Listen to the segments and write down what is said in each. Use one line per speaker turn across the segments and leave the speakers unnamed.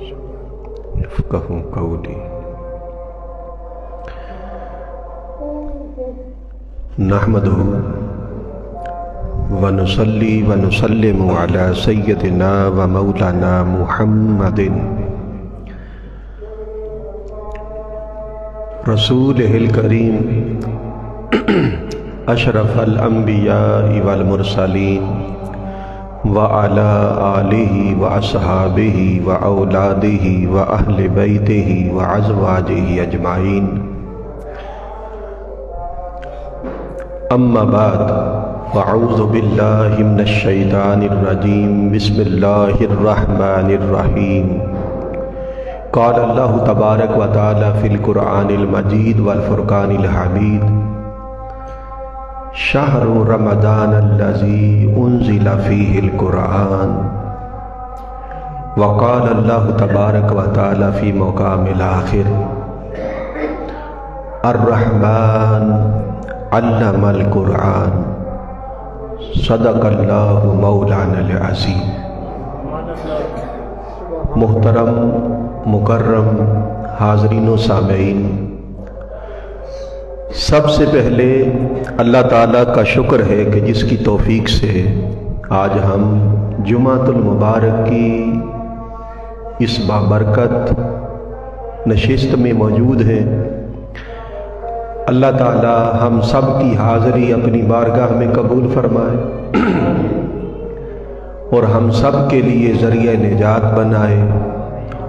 یفقہوا قولی۔ نحمدہ ونصلی ونسلم علی سیدنا و مولانا محمد رسولہ الکریم اشرف الانبیاء والمرسلین وعلی آلہ واصحابہ واولادہ واہل بیتہ وازواجہ اجمعین، اما بعد فاعوذ باللہ من الشیطان الرجیم، بسم اللہ الرحمن الرحیم۔ قال اللہ تبارک و تعالی فی القرآن المجید والفرقان الحمید، شہر رمضان الذی انزل فیہ القرآن۔ وقال اللہ تبارک و تعالی فی مقام الآخر، الرحمن علم القرآن، صدق اللہ مولانا العظیم۔ محترم مکرم حاضرین و سامعین، سب سے پہلے اللہ تعالیٰ کا شکر ہے کہ جس کی توفیق سے آج ہم جمعۃ المبارک کی اس بابرکت نشست میں موجود ہیں۔ اللہ تعالیٰ ہم سب کی حاضری اپنی بارگاہ میں قبول فرمائے اور ہم سب کے لیے ذریعہ نجات بنائے،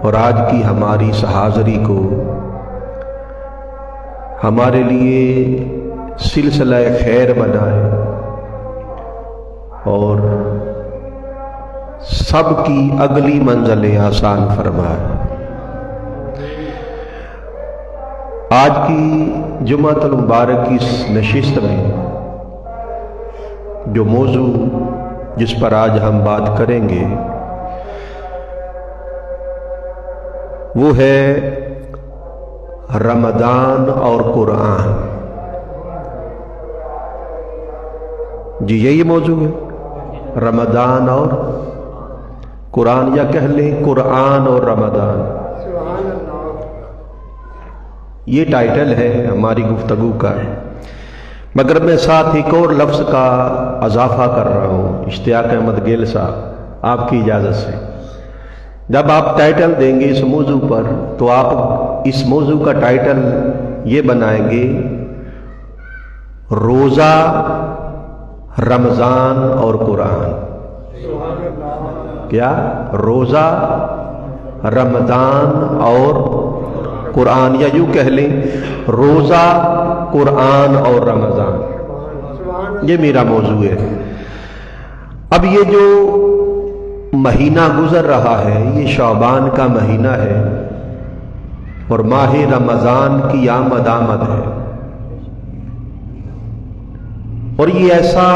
اور آج کی ہماری اس حاضری کو ہمارے لیے سلسلہ خیر بنائے، اور سب کی اگلی منزلیں آسان فرمائے۔ آج کی جمعۃ المبارک کی اس نشست میں جو موضوع جس پر آج ہم بات کریں گے وہ ہے رمضان اور قرآن۔ جی یہی موضوع ہے، رمضان اور قرآن، یا کہہ لیں قرآن اور رمضان۔ یہ ٹائٹل ہے ہماری گفتگو کا، مگر میں ساتھ ایک اور لفظ کا اضافہ کر رہا ہوں۔ اشتیاق احمد گیل صاحب، آپ کی اجازت سے جب آپ ٹائٹل دیں گے اس موضوع پر تو آپ اس موضوع کا ٹائٹل یہ بنائیں گے، روزہ رمضان اور قرآن۔ کیا؟ روزہ رمضان اور قرآن، یا یوں کہہ لیں روزہ قرآن اور رمضان۔ یہ میرا موضوع ہے۔ اب یہ جو مہینہ گزر رہا ہے یہ شعبان کا مہینہ ہے، اور ماہ رمضان کی آمد ہے، اور یہ ایسا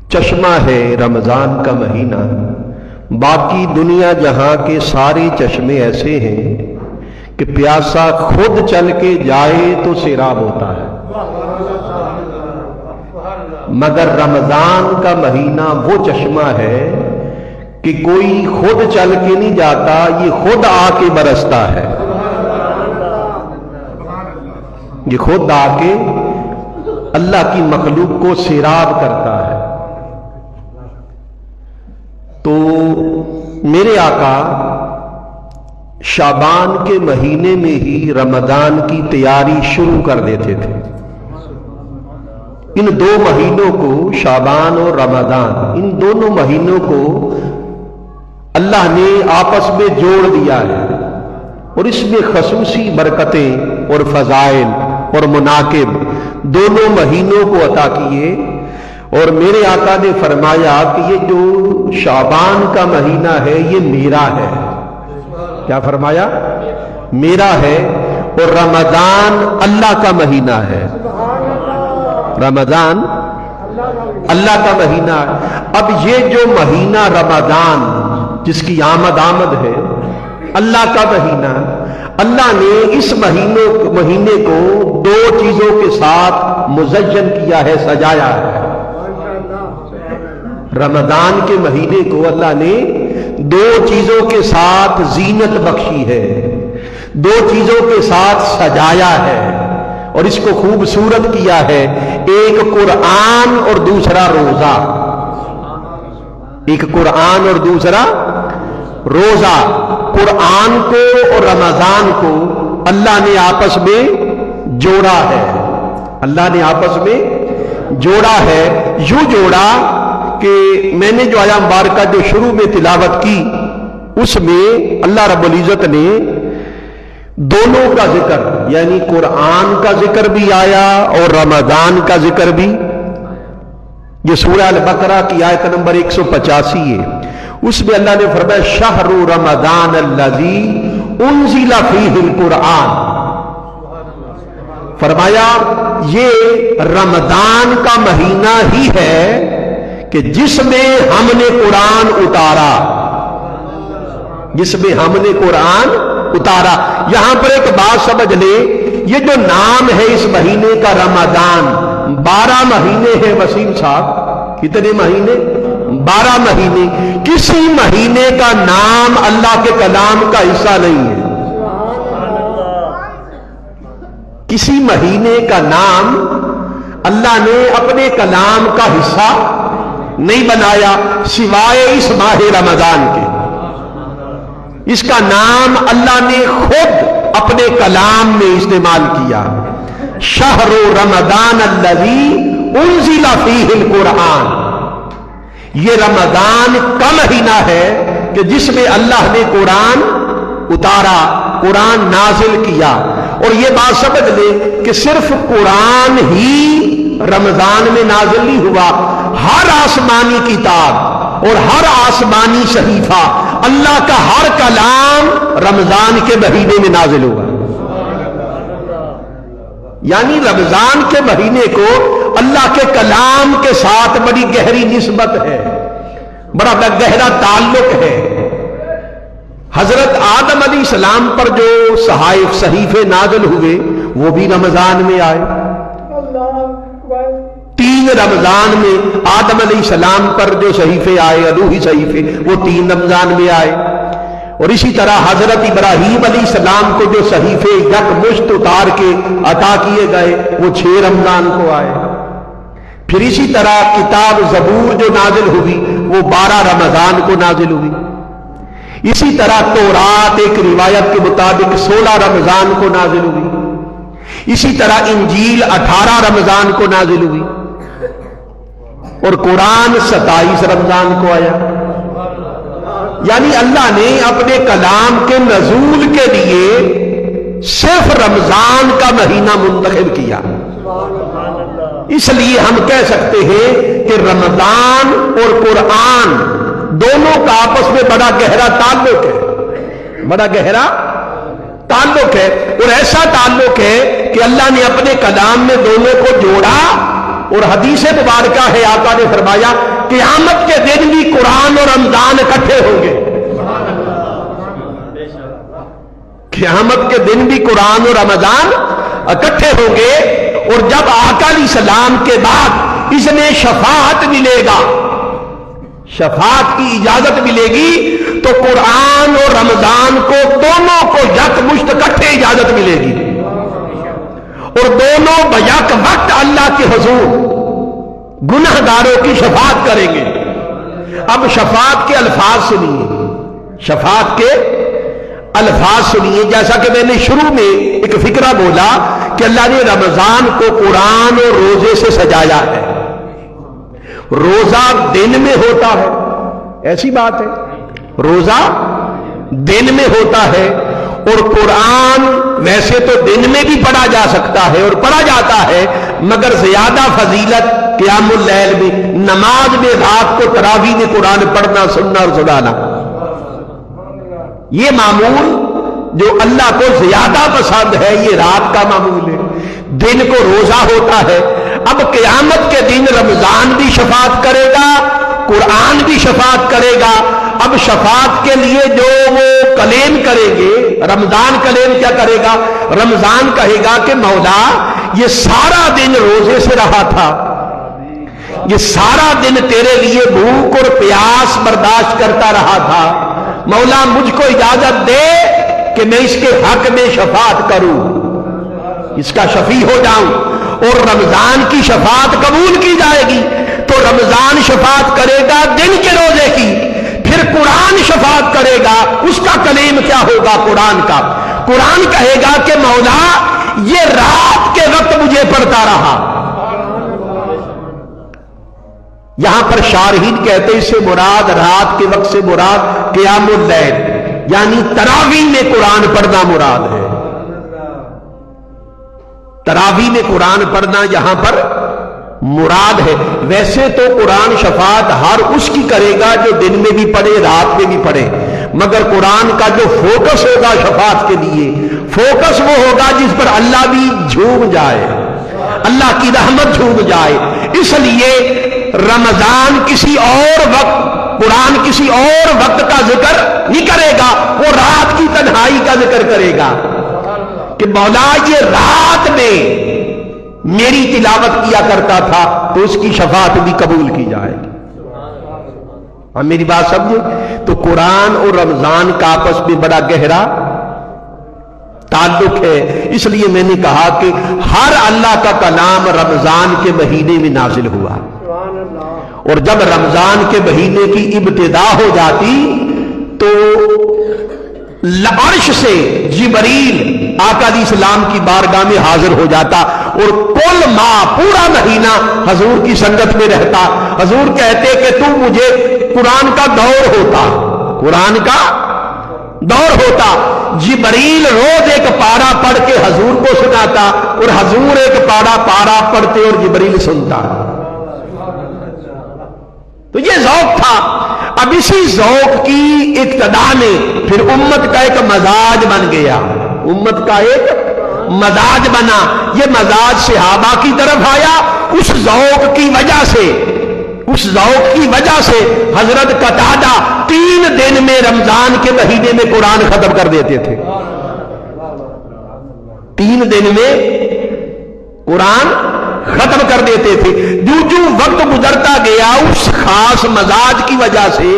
چشمہ ہے رمضان کا مہینہ، باقی دنیا جہاں کے سارے چشمے ایسے ہیں کہ پیاسا خود چل کے جائے تو سیراب ہوتا ہے، مگر رمضان کا مہینہ وہ چشمہ ہے کہ کوئی خود چل کے نہیں جاتا، یہ خود آ کے برستا ہے، یہ خود آ کے اللہ کی مخلوق کو سیراب کرتا ہے۔ تو میرے آقا شعبان کے مہینے میں ہی رمضان کی تیاری شروع کر دیتے تھے۔ ان دو مہینوں کو، شعبان اور رمضان، ان دونوں مہینوں کو اللہ نے آپس میں جوڑ دیا ہے، اور اس میں خصوصی برکتیں اور فضائل اور مناقب دونوں مہینوں کو عطا کیے۔ اور میرے آقا نے فرمایا کہ یہ جو شعبان کا مہینہ ہے یہ میرا ہے۔ کیا فرمایا؟ میرا ہے، اور رمضان اللہ کا مہینہ ہے۔ رمضان اللہ کا مہینہ ہے۔ اب یہ جو مہینہ رمضان جس کی آمد ہے، اللہ کا مہینہ، اللہ نے اس مہینے کو دو چیزوں کے ساتھ مزین کیا ہے، سجایا ہے۔ رمضان کے مہینے کو اللہ نے دو چیزوں کے ساتھ زینت بخشی ہے، دو چیزوں کے ساتھ سجایا ہے اور اس کو خوبصورت کیا ہے، ایک قرآن اور دوسرا روزہ، ایک قرآن اور دوسرا روزہ۔ قرآن کو اور رمضان کو اللہ نے آپس میں جوڑا ہے، اللہ نے آپس میں جوڑا ہے، یوں جوڑا کہ میں نے جو آیا مبارکہ جو شروع میں تلاوت کی اس میں اللہ رب العزت نے دونوں کا ذکر، یعنی قرآن کا ذکر بھی آیا اور رمضان کا ذکر بھی۔ یہ سورہ البقرہ کی آیت نمبر 185 ہے، اس میں اللہ نے فرمایا شہر رمضان الذی انزل فیہ القرآن، فرمایا یہ رمضان کا مہینہ ہی ہے کہ جس میں ہم نے قرآن اتارا، جس میں ہم نے قرآن اتارا۔ یہاں پر ایک بات سمجھ لے، یہ جو نام ہے اس مہینے کا رمضان، 12 مہینے ہیں وسیم صاحب، کتنے مہینے؟ 12 مہینے۔ کسی مہینے کا نام اللہ کے کلام کا حصہ نہیں ہے، کسی مہینے کا نام اللہ نے اپنے کلام کا حصہ نہیں بنایا سوائے اس ماہ رمضان کے۔ اس کا نام اللہ نے خود اپنے کلام میں استعمال کیا، شہر رمضان الذی انزل فیہ القرآن۔ یہ رمضان کا مہینہ ہے کہ جس میں اللہ نے قرآن اتارا، قرآن نازل کیا۔ اور یہ بات سمجھ لے کہ صرف قرآن ہی رمضان میں نازل نہیں ہوا، ہر آسمانی کتاب اور ہر آسمانی صحیفہ، اللہ کا ہر کلام رمضان کے مہینے میں نازل ہوا۔ یعنی رمضان کے مہینے کو اللہ کے کلام کے ساتھ بڑی گہری نسبت ہے، بڑا گہرا تعلق ہے۔ حضرت آدم علیہ السلام پر جو صحیفے نازل ہوئے وہ بھی رمضان میں آئے، 3 رمضان میں آدم علیہ السلام پر جو صحیفے آئے، الوحی صحیفے، وہ 3 رمضان میں آئے۔ اور اسی طرح حضرت ابراہیم علیہ السلام کو جو صحیفے یکمشت اتار کے عطا کیے گئے وہ 6 رمضان کو آئے۔ پھر اسی طرح کتاب زبور جو نازل ہوئی وہ 12 رمضان کو نازل ہوئی۔ اسی طرح تورات ایک روایت کے مطابق 16 رمضان کو نازل ہوئی۔ اسی طرح انجیل 18 رمضان کو نازل ہوئی اور قرآن 27 رمضان کو آیا۔ یعنی اللہ نے اپنے کلام کے نزول کے لیے صرف رمضان کا مہینہ منتخب کیا۔ اس لیے ہم کہہ سکتے ہیں کہ رمضان اور قرآن دونوں کا آپس میں بڑا گہرا تعلق ہے، بڑا گہرا تعلق ہے، اور ایسا تعلق ہے کہ اللہ نے اپنے کلام میں دونوں کو جوڑا۔ اور حدیث مبارکہ ہے، آقا نے فرمایا قیامت کے دن بھی قرآن اور رمضان اکٹھے ہوں گے، قیامت کے دن بھی قرآن اور رمضان اکٹھے ہوں گے۔ اور جب آقا علیہ السلام کے بعد اس میں شفاعت ملے گا، شفاعت کی اجازت ملے گی، تو قرآن اور رمضان کو دونوں کو یکمشت اکٹھے اجازت ملے گی اور دونوں بیک وقت اللہ کے حضور گناہ گاروں کی شفاعت کریں گے۔ اب شفاعت کے الفاظ سنیے، شفاعت کے الفاظ سنیے۔ جیسا کہ میں نے شروع میں ایک فکرہ بولا کہ اللہ نے رمضان کو قرآن اور روزے سے سجایا ہے۔ روزہ دن میں ہوتا ہے، ایسی بات ہے، روزہ دن میں ہوتا ہے، اور قرآن ویسے تو دن میں بھی پڑھا جا سکتا ہے اور پڑھا جاتا ہے، مگر زیادہ فضیلت قیام اللیل میں، نماز میں رات کو تراویح میں قرآن پڑھنا، سننا اور سنانا، یہ معمول جو اللہ کو زیادہ پسند ہے یہ رات کا معمول ہے، دن کو روزہ ہوتا ہے۔ اب قیامت کے دن رمضان بھی شفاعت کرے گا، قرآن بھی شفاعت کرے گا۔ اب شفاعت کے لیے جو وہ کلیم کریں گے، رمضان کلیم کیا کرے گا؟ رمضان کہے گا کہ مولا یہ سارا دن روزے سے رہا تھا، یہ سارا دن تیرے لیے بھوک اور پیاس برداشت کرتا رہا تھا، مولا مجھ کو اجازت دے کہ میں اس کے حق میں شفاعت کروں، اس کا شفیع ہو جاؤں، اور رمضان کی شفاعت قبول کی جائے گی تو رمضان شفاعت کرے گا دن کے روزے کی، پھر قرآن شفاعت کرے گا، اس کا کلیم کیا ہوگا؟ قرآن کا۔ قرآن کہے گا کہ مولا یہ رات کے وقت مجھے پڑھتا رہا۔ یہاں پر شارحین کہتے اس سے مراد رات کے وقت سے مراد قیام اللیل، یعنی تراویح میں قرآن پڑھنا مراد ہے۔ تراویح میں قرآن پڑھنا یہاں پر مراد ہے۔ ویسے تو قرآن شفاعت ہر اس کی کرے گا جو دن میں بھی پڑھے رات میں بھی پڑھے، مگر قرآن کا جو فوکس ہوگا شفاعت کے لیے، فوکس وہ ہوگا جس پر اللہ بھی جھوم جائے، اللہ کی رحمت جھوم جائے۔ اس لیے رمضان کسی اور وقت، قرآن کسی اور وقت کا ذکر نہیں کرے گا، وہ رات کی تنہائی کا ذکر کرے گا کہ مولا یہ رات میں میری تلاوت کیا کرتا تھا تو اس کی شفاعت بھی قبول کی جائے گی۔ ہم میری بات سمجھے؟ تو قرآن اور رمضان کا آپس میں بڑا گہرا تعلق ہے۔ اس لیے میں نے کہا کہ ہر اللہ کا کلام رمضان کے مہینے میں نازل ہوا، اور جب رمضان کے مہینے کی ابتدا ہو جاتی تو عرش سے جبریل آقا علیہ السلام کی بارگاہ میں حاضر ہو جاتا، اور کل ماہ پورا مہینہ حضور کی سنگت میں رہتا۔ حضور کہتے کہ تو مجھے قرآن کا دور ہوتا، قرآن کا دور ہوتا۔ جبریل روز ایک پارا پڑھ کے حضور کو سناتا، اور حضور ایک پارا پڑھتے اور جبریل سنتا۔ تو یہ ذوق تھا۔ اب اسی ذوق کی ابتدا میں پھر امت کا ایک مزاج بن گیا، امت کا ایک مزاج بنا۔ یہ مزاج صحابہ کی طرف آیا، اس ذوق کی وجہ سے، اس ذوق کی وجہ سے حضرت قتادہ 3 دن میں رمضان کے مہینے میں قرآن ختم کر دیتے تھے۔ 3 دن میں قرآن ختم کر دیتے تھے۔ جو وقت گزرتا گیا اس خاص مزاج کی وجہ سے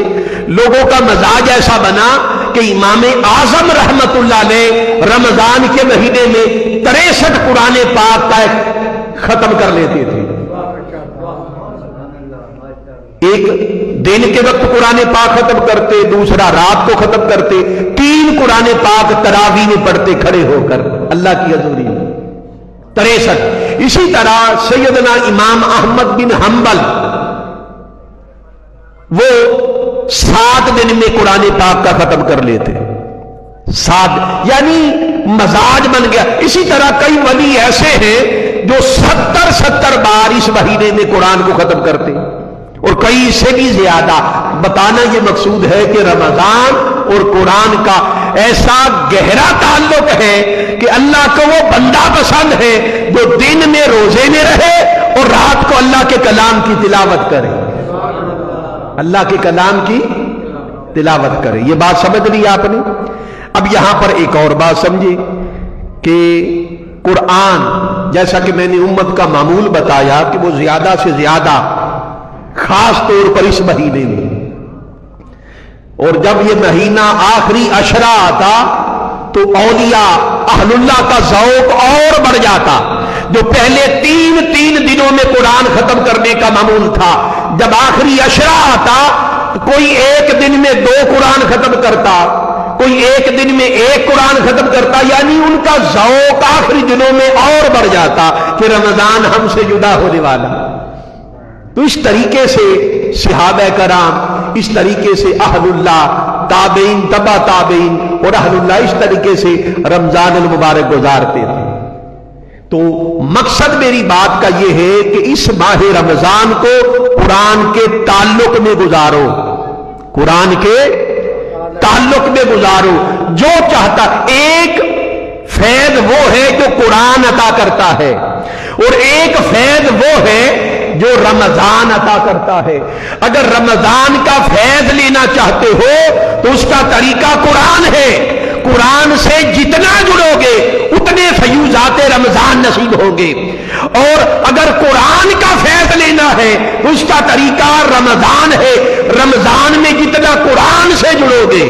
لوگوں کا مزاج ایسا بنا کہ امام اعظم رحمت اللہ علیہ رمضان کے مہینے میں 63 قرآن پاک کا ختم کر لیتے تھے۔ ایک دن کے وقت قرآن پاک ختم کرتے، دوسرا رات کو ختم کرتے، 3 قرآن پاک تراویح میں پڑھتے کھڑے ہو کر اللہ کی حضوری میں، 63۔ اسی طرح سیدنا امام احمد بن حنبل وہ 7 دن میں قرآن پاک کا ختم کر لیتے، 7، یعنی مزاج بن گیا۔ اسی طرح کئی ولی ایسے ہیں جو 70 بار اس مہینے میں قرآن کو ختم کرتے، اور کئی سے بھی زیادہ۔ بتانا یہ مقصود ہے کہ رمضان اور قرآن کا ایسا گہرا تعلق ہے کہ اللہ کو وہ بندہ پسند ہے جو دن میں روزے میں رہے اور رات کو اللہ کے کلام کی تلاوت کرے، اللہ کے کلام کی تلاوت کرے۔ یہ بات سمجھ لی آپ نے؟ اب یہاں پر ایک اور بات سمجھے کہ قرآن، جیسا کہ میں نے امت کا معمول بتایا کہ وہ زیادہ سے زیادہ خاص طور پر اس مہینے میں، اور جب یہ مہینہ آخری عشرہ آتا تو اولیاء اہل اللہ کا ذوق اور بڑھ جاتا۔ جو پہلے 3 دنوں میں قرآن ختم کرنے کا معمول تھا، جب آخری عشرہ آتا کوئی ایک دن میں 2 قرآن ختم کرتا، کوئی ایک دن میں 1 قرآن ختم کرتا، یعنی ان کا ذوق آخری دنوں میں اور بڑھ جاتا کہ رمضان ہم سے جدا ہونے والا۔ تو اس طریقے سے صحابہ کرام، اس طریقے سے اہل اللہ، تابعین، تبع تابعین اور اہل اللہ اس طریقے سے رمضان المبارک گزارتے تھے۔ تو مقصد میری بات کا یہ ہے کہ اس ماہ رمضان کو قرآن کے تعلق میں گزارو، قرآن کے تعلق میں گزارو۔ جو چاہتا، ایک فیض وہ ہے جو قرآن عطا کرتا ہے، اور ایک فیض وہ ہے جو رمضان عطا کرتا ہے۔ اگر رمضان کا فیض لینا چاہتے ہو تو اس کا طریقہ قرآن ہے۔ قرآن سے جتنا جڑو گے اتنے فیوزات رمضان نصیب ہوں گے، اور اگر قرآن کا فیض لینا ہے تو اس کا طریقہ رمضان ہے۔ رمضان میں جتنا قرآن سے جڑو گے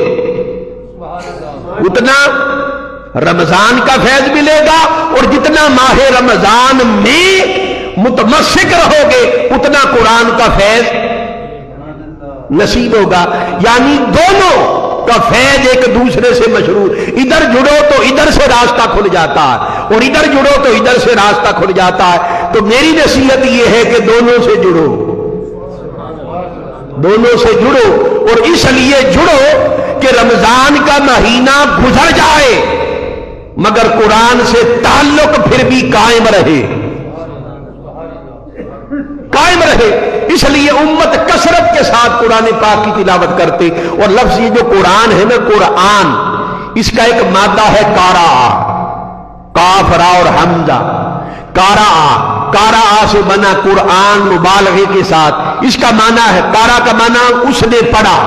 اتنا رمضان کا فیض ملے گا، اور جتنا ماہ رمضان میں متمسک رہو گے اتنا قرآن کا فیض نصیب ہوگا۔ یعنی دونوں کا فیض ایک دوسرے سے مشروط، ادھر جڑو تو ادھر سے راستہ کھل جاتا ہے، اور ادھر جڑو تو ادھر سے راستہ کھل جاتا ہے۔ تو میری نصیحت یہ ہے کہ دونوں سے جڑو، دونوں سے جڑو، اور اس لیے جڑو کہ رمضان کا مہینہ گزر جائے مگر قرآن سے تعلق پھر بھی قائم رہے، قائم رہے۔ اس لیے امت کثرت کے ساتھ قرآن پاک کی تلاوت کرتے، اور لفظ یہ جو قرآن ہے نا، قرآن، اس کا ایک مادہ ہے قارا، کاف را اور حمزہ، قارا، قارا سے بنا قرآن مبالغے کے ساتھ، اس کا معنی ہے، قارا کا معنی اس نے پڑھا،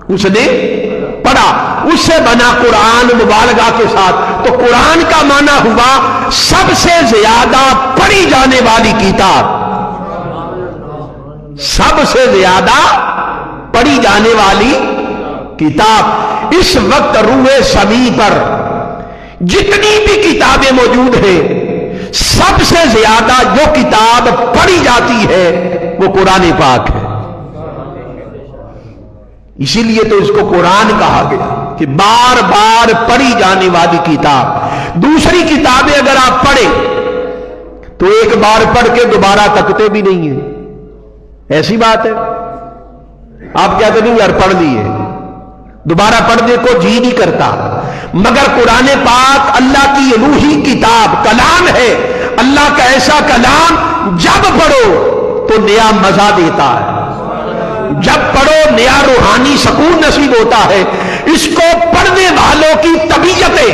اس نے پڑھا، اس سے بنا قرآن مبالغہ کے ساتھ۔ تو قرآن کا معنی ہوا سب سے زیادہ پڑھی جانے والی کتاب، سب سے زیادہ پڑھی جانے والی کتاب۔ اس وقت روح زمیں پر جتنی بھی کتابیں موجود ہیں، سب سے زیادہ جو کتاب پڑھی جاتی ہے وہ قرآن پاک ہے۔ اسی لیے تو اس کو قرآن کہا گیا کہ بار بار پڑھی جانے والی کتاب۔ دوسری کتابیں اگر آپ پڑھیں تو ایک بار پڑھ کے دوبارہ تکتے بھی نہیں ہیں، ایسی بات ہے۔ آپ کہتے نہیں یار پڑھ لیے، دوبارہ پڑھنے کو جی نہیں کرتا، مگر قرآن پاک اللہ کی الوہی کتاب، کلام ہے، اللہ کا ایسا کلام جب پڑھو تو نیا مزہ دیتا ہے، جب پڑھو نیا روحانی سکون نصیب ہوتا ہے۔ اس کو پڑھنے والوں کی طبیعتیں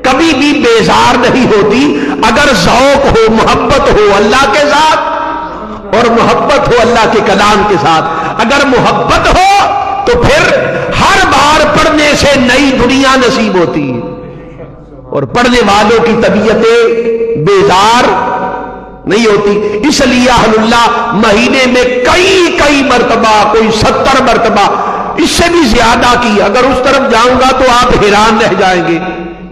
کبھی بھی بیزار نہیں ہوتی اگر ذوق ہو، محبت ہو اللہ کے ساتھ اور محبت ہو اللہ کے کلام کے ساتھ۔ اگر محبت ہو تو پھر ہر بار پڑھنے سے نئی دنیا نصیب ہوتی ہے، اور پڑھنے والوں کی طبیعتیں بیزار نہیں ہوتی۔ اس لیے اہل اللہ مہینے میں کئی مرتبہ، کوئی 70 مرتبہ، اس سے بھی زیادہ کی، اگر اس طرف جاؤں گا تو آپ حیران رہ جائیں گے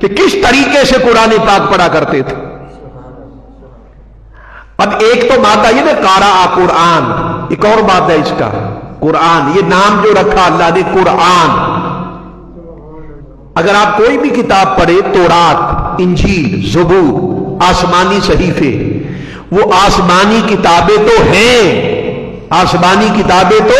کہ کس طریقے سے قرآن پاک پڑھا کرتے تھے۔ اب ایک تو مادہ یہ نا قارا قرآن، ایک اور مادہ اس کا قرآن، یہ نام جو رکھا اللہ نے قرآن۔ اگر آپ کوئی بھی کتاب پڑھے، تورات، انجیل، زبور، آسمانی صحیفے، وہ آسمانی کتابیں تو ہیں، آسمانی کتابیں تو،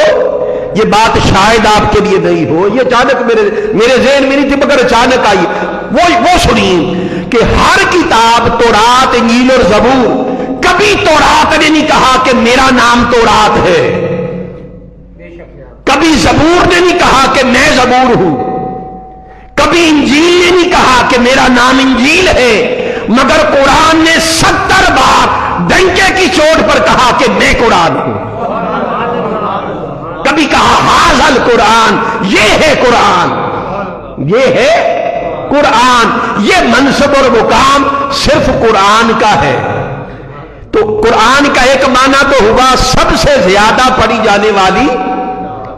یہ بات شاید آپ کے لیے نہیں ہو، یہ اچانک میرے ذہن میں نہیں تھی مگر اچانک آئی، وہ سنیے کہ ہر کتاب، تورات، انجیل اور زبور، کبھی تورات نے نہیں کہا کہ میرا نام تورات ہے، کبھی زبور نے نہیں کہا کہ میں زبور ہوں، کبھی انجیل نے نہیں کہا کہ میرا نام انجیل ہے، مگر قرآن نے 70 بار ڈنکے کی چوٹ پر کہا کہ میں قرآن ہوں۔ کبھی کہا حاضل قرآن، یہ ہے قرآن، یہ ہے قرآن۔ یہ منصب اور مقام صرف قرآن کا ہے۔ تو قرآن کا ایک معنی تو ہوا سب سے زیادہ پڑھی جانے والی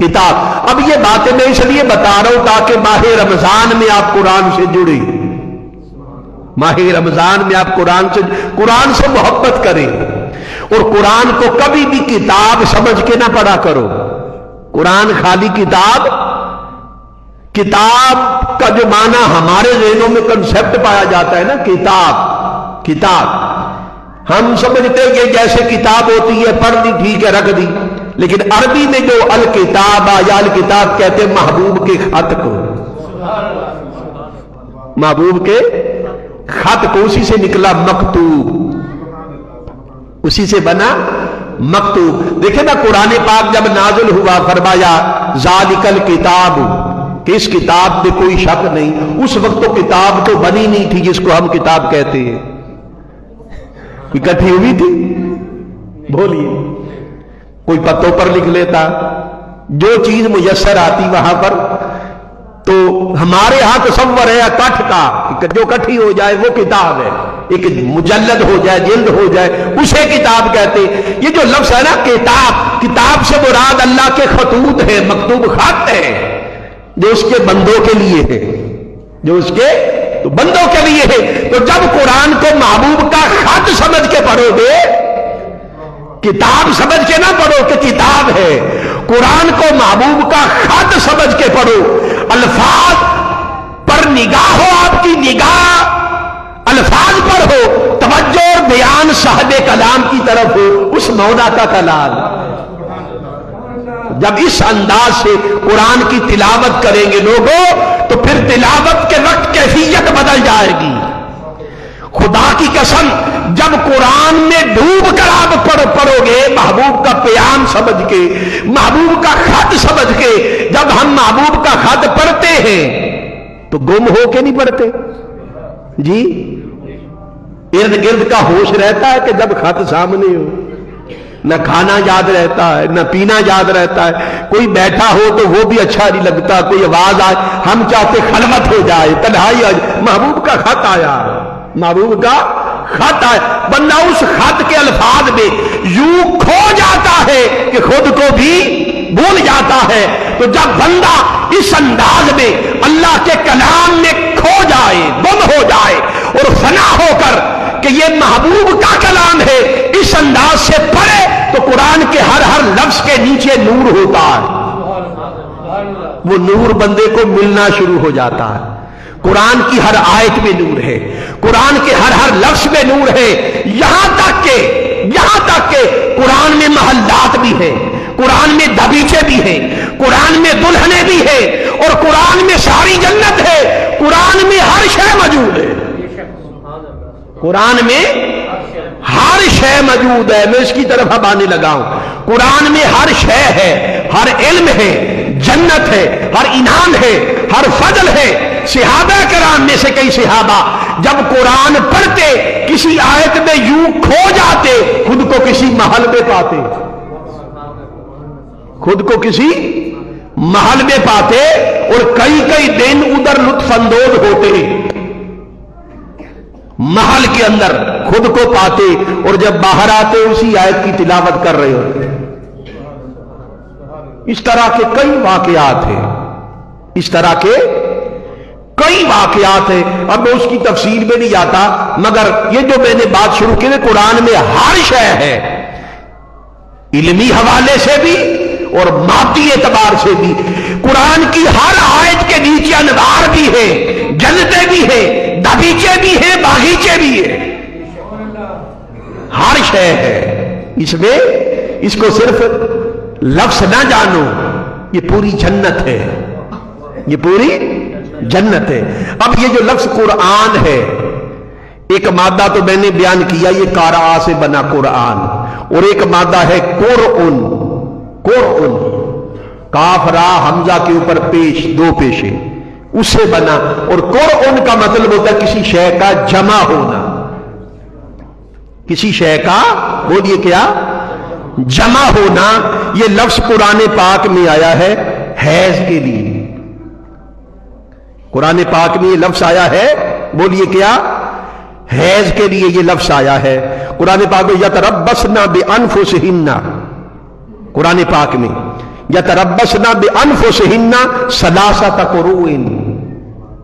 کتاب۔ اب یہ باتیں میں اس لیے بتا رہا ہوں تاکہ ماہ رمضان میں آپ قرآن سے جڑیں، ماہ رمضان میں آپ قرآن سے محبت کریں، اور قرآن کو کبھی بھی کتاب سمجھ کے نہ پڑھا کرو۔ قرآن خالی کتاب کا جو معنی ہمارے ذہنوں میں کنسپٹ پایا جاتا ہے نا، کتاب ہم سمجھتے ہیں کہ جیسے کتاب ہوتی ہے پڑھ دی ٹھیک ہے رکھ دی، لیکن عربی میں جو الکتاب یا الکتاب کہتے ہیں محبوب کے خط کو، محبوب کے خط کو، اسی سے نکلا مکتوب، اسی سے بنا مکتوب۔ دیکھیں نا قرآن پاک جب نازل ہوا فرمایا ذالک الکتاب، کہ اس کتاب میں کوئی شک نہیں۔ اس وقت تو کتاب تو بنی نہیں تھی جس کو ہم کتاب کہتے ہیں، اکٹھی ہوئی تھی، بولیے، کوئی پتوں پر لکھ لیتا، جو چیز میسر آتی وہاں پر۔ تو ہمارے ہاں تصور ہے کٹھ کا، جو کٹھی ہو جائے وہ کتاب ہے، ایک مجلد ہو جائے، جلد ہو جائے، اسے کتاب کہتے۔ یہ جو لفظ ہے نا کتاب، کتاب سے مراد اللہ کے خطوط ہے، مکتوب خط ہے، جو اس کے بندوں کے لیے ہے، جو اس کے تو بندوں کے لیے ہے۔ تو جب قرآن کو محبوب کا خط سمجھ کے پڑھو گے، کتاب سمجھ کے نہ پڑھو کہ کتاب ہے، قرآن کو محبوب کا خط سمجھ کے پڑھو، الفاظ پر نگاہ ہو، آپ کی نگاہ الفاظ پر ہو، توجہ اور بیان صاحب کلام کی طرف ہو، اس مولا کا کلام۔ جب اس انداز سے قرآن کی تلاوت کریں گے لوگوں، تو پھر تلاوت کے وقت کیفیت بدل جائے گی۔ خدا کی قسم، جب قرآن میں ڈوب کر آپ پڑھو گے، محبوب کا پیام سمجھ کے، محبوب کا خط سمجھ کے، جب ہم محبوب کا خط پڑھتے ہیں تو گم ہو کے نہیں پڑھتے جی؟ ارد گرد کا ہوش رہتا ہے کہ جب خط سامنے ہو، نہ کھانا یاد رہتا ہے، نہ پینا یاد رہتا ہے، کوئی بیٹھا ہو تو وہ بھی اچھا نہیں لگتا، کوئی آواز آئے ہم چاہتے خلوت ہو جائے، تنہائی آ جائے۔ محبوب کا خط آیا، محبوب کا خط آیا، بندہ اس خط کے الفاظ میں یوں کھو جاتا ہے کہ خود کو بھی بھول جاتا ہے۔ تو جب بندہ اس انداز میں اللہ کے کلام میں کھو جائے، گم ہو جائے اور فنا ہو کر کہ یہ محبوب کا کلام ہے، اس انداز سے پڑھے تو قرآن کے ہر لفظ کے نیچے نور ہوتا ہے، وہ نور بندے کو ملنا شروع ہو جاتا ہے۔ قرآن کی ہر آیت میں نور ہے، قرآن کے ہر لفظ میں نور ہے، یہاں تک کہ قرآن میں محلات بھی ہیں، قرآن میں دبیچے بھی ہیں، قرآن میں دلہنیں بھی ہیں، اور قرآن میں ساری جنت ہے، قرآن میں ہر شے موجود ہے، قرآن میں ہر شے موجود ہے۔ میں اس کی طرف اب آنے لگا ہوں۔ قرآن میں ہر شے ہے، ہر علم ہے، جنت ہے، ہر انعام ہے، ہر فضل ہے۔ صحابہ کرام میں سے کئی صحابہ جب قرآن پڑھتے کسی آیت میں یوں کھو جاتے، خود کو کسی محل میں پاتے، خود کو کسی محل میں پاتے، اور کئی دن ادھر لطف اندوز ہوتے، محل کے اندر خود کو پاتے، اور جب باہر آتے اسی آیت کی تلاوت کر رہے ہوتے۔ اس طرح کے کئی واقعات ہیں، اس طرح کے کئی واقعات ہیں۔ اب میں اس کی تفصیل میں نہیں جاتا، مگر یہ جو میں نے بات شروع کی ہے، قرآن میں ہر شے ہے، علمی حوالے سے بھی اور مادی اعتبار سے بھی۔ قرآن کی ہر آیت کے نیچے انوار بھی ہے، جنتیں بھی ہیں، دبیچے بھی ہیں، باغیچے بھی ہیں، ہر شے ہے اس میں۔ اس کو صرف لفظ نہ جانو، یہ پوری جنت ہے، یہ پوری جنت ہے۔ اب یہ جو لفظ قرآن ہے، ایک مادہ تو میں نے بیان کیا، یہ قارآ سے بنا قرآن، اور ایک مادہ ہے قرآن، قرآن کاف را حمزہ کے اوپر پیش، دو پیشے، اس سے بنا۔ اور قرآن کا مطلب ہوتا ہے کسی شے کا جمع ہونا، کسی شے کا، بولیے کیا، جمع ہونا۔ یہ لفظ قرآن پاک میں آیا ہے حیض کے لیے، قرآن پاک میں یہ لفظ آیا ہے، بولیے کیا، حیض کے لیے یہ لفظ آیا ہے قرآن پاک میں۔ یتربصن بانفسہن، قرآن پاک میں یتربصن بانفسہن ثلاثۃ قروء،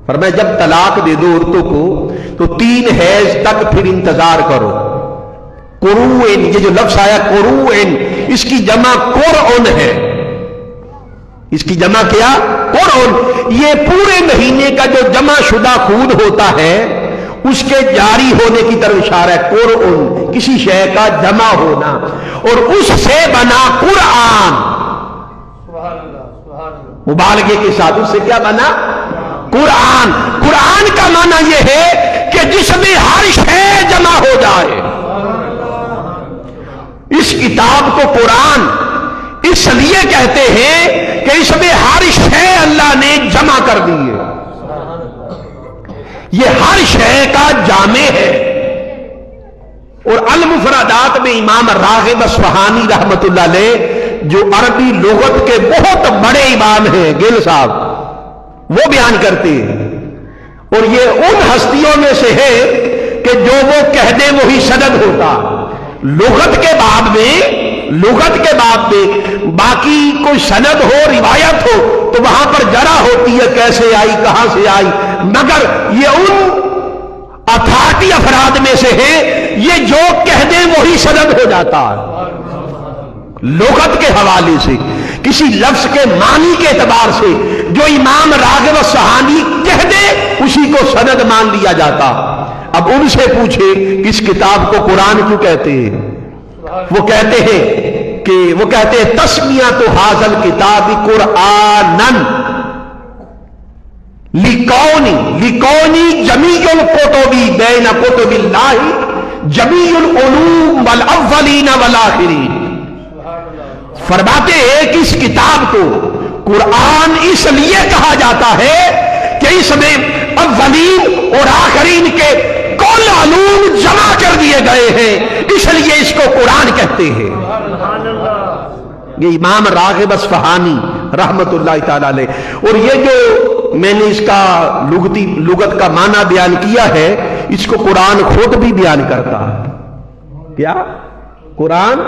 فرمایا جب طلاق دے دو عورتوں کو تو 3 حیض تک پھر انتظار کرو۔ قروء، یہ جو لفظ آیا قروء، اس کی جمع قرآن ہے، اس کی جمع کیا، قرآن۔ یہ پورے مہینے کا جو جمع شدہ خون ہوتا ہے اس کے جاری ہونے کی طرف اشارہ ہے، قرآن، کسی شے کا جمع ہونا، اور اس سے بنا قرآن، مبالغے کے ساتھ اس سے کیا بنا، قرآن۔ قرآن کا معنی یہ ہے کہ جس میں ہر شے جمع ہو جائے۔ اس کتاب کو قرآن اس لیے کہتے ہیں کہ اس میں ہر شے اللہ نے جمع کر دی ہے، یہ ہر شے کا جامع ہے۔ اور المفردات میں امام راغب اصفہانی رحمت اللہ علیہ، جو عربی لغت کے بہت بڑے امام ہیں، گل صاحب، وہ بیان کرتے ہیں، اور یہ ان ہستیوں میں سے ہے کہ جو وہ کہہ دے وہی سند ہوتا۔ لغت کے باب میں باقی کوئی سند ہو، روایت ہو، تو وہاں پر جرا ہوتی ہے کیسے آئی کہاں سے آئی، مگر یہ ان اتھارٹی افراد میں سے ہے یہ جو کہہ دیں وہی سند ہو جاتا ہے، لغت کے حوالے سے کسی لفظ کے معنی کے اعتبار سے جو امام راغب الصحانی کہہ دے اسی کو سند مان لیا جاتا۔ اب ان سے پوچھے کہ اس کتاب کو قرآن کیوں کہتے ہیں؟ وہ کہتے ہیں تسمیۃ ھذا الکتاب قرآنن لکونی جمیع الکتب بین کتب اللہ جمیع العلوم والاولین والآخرین۔ فرماتے ہیں کہ اس کتاب کو قرآن اس لیے کہا جاتا ہے کہ اس میں اولین اور آخرین کے کل علوم جمع کر دیے گئے ہیں، اس لیے اس کو قرآن کہتے ہیں۔ یہ امام راغب اصفہانی رحمت اللہ تعالی علیہ، اور یہ جو میں نے اس کا لغت کا معنی بیان کیا ہے اس کو قرآن خود بھی بیان کرتا ہے۔ کیا قرآن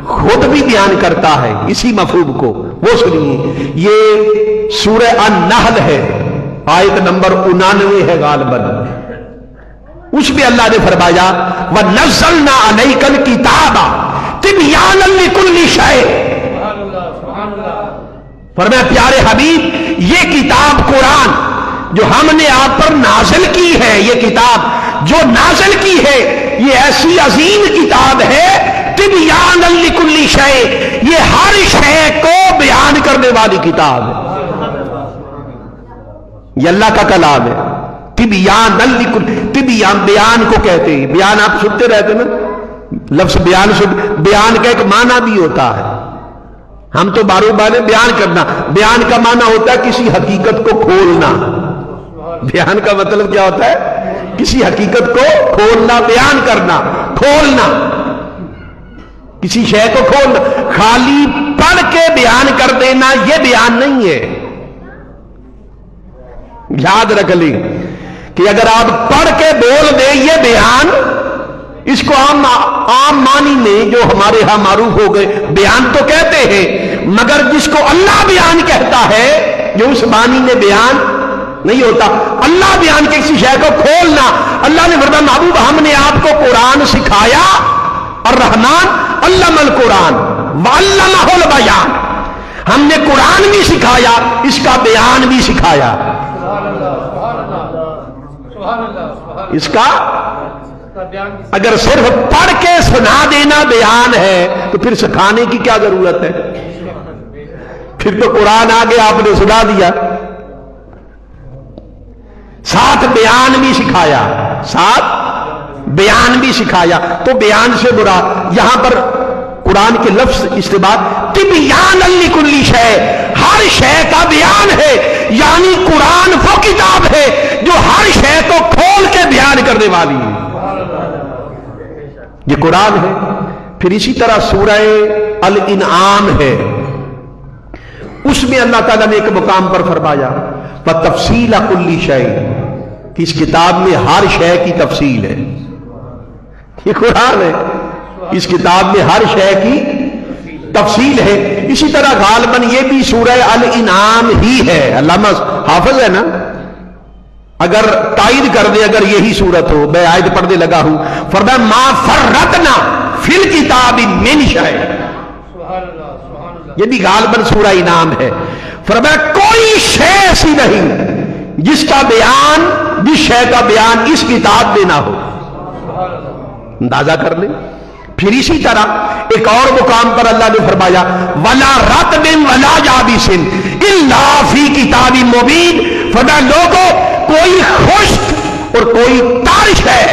خود بھی بیان کرتا ہے اسی مفہوم کو؟ وہ سنیے، یہ سورہ النحل ہے، آیت نمبر 99 ہے غالباً، اس میں اللہ نے فرمایا وَنَزَّلْنَا عَلَيْكَ الْكِتَابَ تِبْيَانًا لِكُلِّ شَيْءٍ۔ فرمایا پیارے حبیب یہ کتاب قرآن جو ہم نے آپ پر نازل کی ہے، یہ کتاب جو نازل کی ہے یہ ایسی عظیم کتاب ہے تبیانا لکل شیء، یہ ہر شے کو بیان کرنے والی کتاب ہے، یہ اللہ کا کلام ہے۔ تبیانا لکل، تبیان بیان کو کہتے ہیں، بیان آپ سنتے رہتے نا لفظ بیان، بیان کا ایک معنی بھی ہوتا ہے، ہم تو بارو بارے بیان کرنا، بیان کا معنی ہوتا ہے کسی حقیقت کو کھولنا، بیان کا مطلب کیا ہوتا ہے؟ کسی حقیقت کو کھولنا، بیان کرنا، کھولنا، کسی شے کو کھولنا، خالی پڑھ کے بیان کر دینا یہ بیان نہیں ہے۔ یاد رکھ لیں کہ اگر آپ پڑھ کے بول دیں یہ بیان، اس کو عام معنی میں جو ہمارے ہاں معروف ہو گئے بیان تو کہتے ہیں، مگر جس کو اللہ بیان کہتا ہے جو اس معنی میں بیان نہیں ہوتا۔ اللہ بیان کے کسی شے کو کھولنا، اللہ نے فرمایا محبوب ہم نے آپ کو قرآن سکھایا، الرحمن علم القرآن وعلمہ البیان، ہم نے قرآن بھی سکھایا اس کا بیان بھی سکھایا۔ اس کا اگر صرف پڑھ کے سنا دینا بیان ہے تو پھر سکھانے کی کیا ضرورت ہے؟ پھر تو قرآن آگے آپ نے سنا دیا، ساتھ بیان بھی سکھایا، ساتھ بیان بھی سکھایا۔ تو بیان سے مراد یہاں پر قرآن کے لفظ استعمال تبیانا لکل شیء، ہر شے کا بیان ہے، یعنی قرآن وہ کتاب ہے جو ہر شے کو کھول کے بیان کرنے والی ہے، یہ قرآن ہے۔ پھر اسی طرح سورہ الانعام ہے، اس میں اللہ تعالیٰ نے ایک مقام پر فرمایا وَتَفْصِيلَ كُلِّ شَيْءٍ، کہ اس کتاب میں ہر شے کی تفصیل ہے، یہ قرآن ہے، اس کتاب میں ہر شے کی تفصیل ہے۔ اسی طرح غالباً یہ بھی سورہ الانعام ہی ہے، علامہ حافظ ہے نا، اگر تائید کر دے اگر یہی صورت ہو، میں آیت پڑھنے لگا ہوں، فرمایا ما فرطنا فی الکتاب من شیء، یہ بھی غالباً سورہ انعام ہے۔ فرمایا کوئی شے ایسی نہیں جس کا بیان، جس شے کا بیان اس کتاب میں نہ ہو، اندازہ کر لیں۔ پھر اسی طرح ایک اور مقام پر اللہ نے فرمایا وَلَا رَطْبٍ وَلَا يَابِسٍ إِلَّا فِي كِتَابٍ مُبِينٍ، فرمایا لوگوں کوئی خشک اور کوئی تر ہے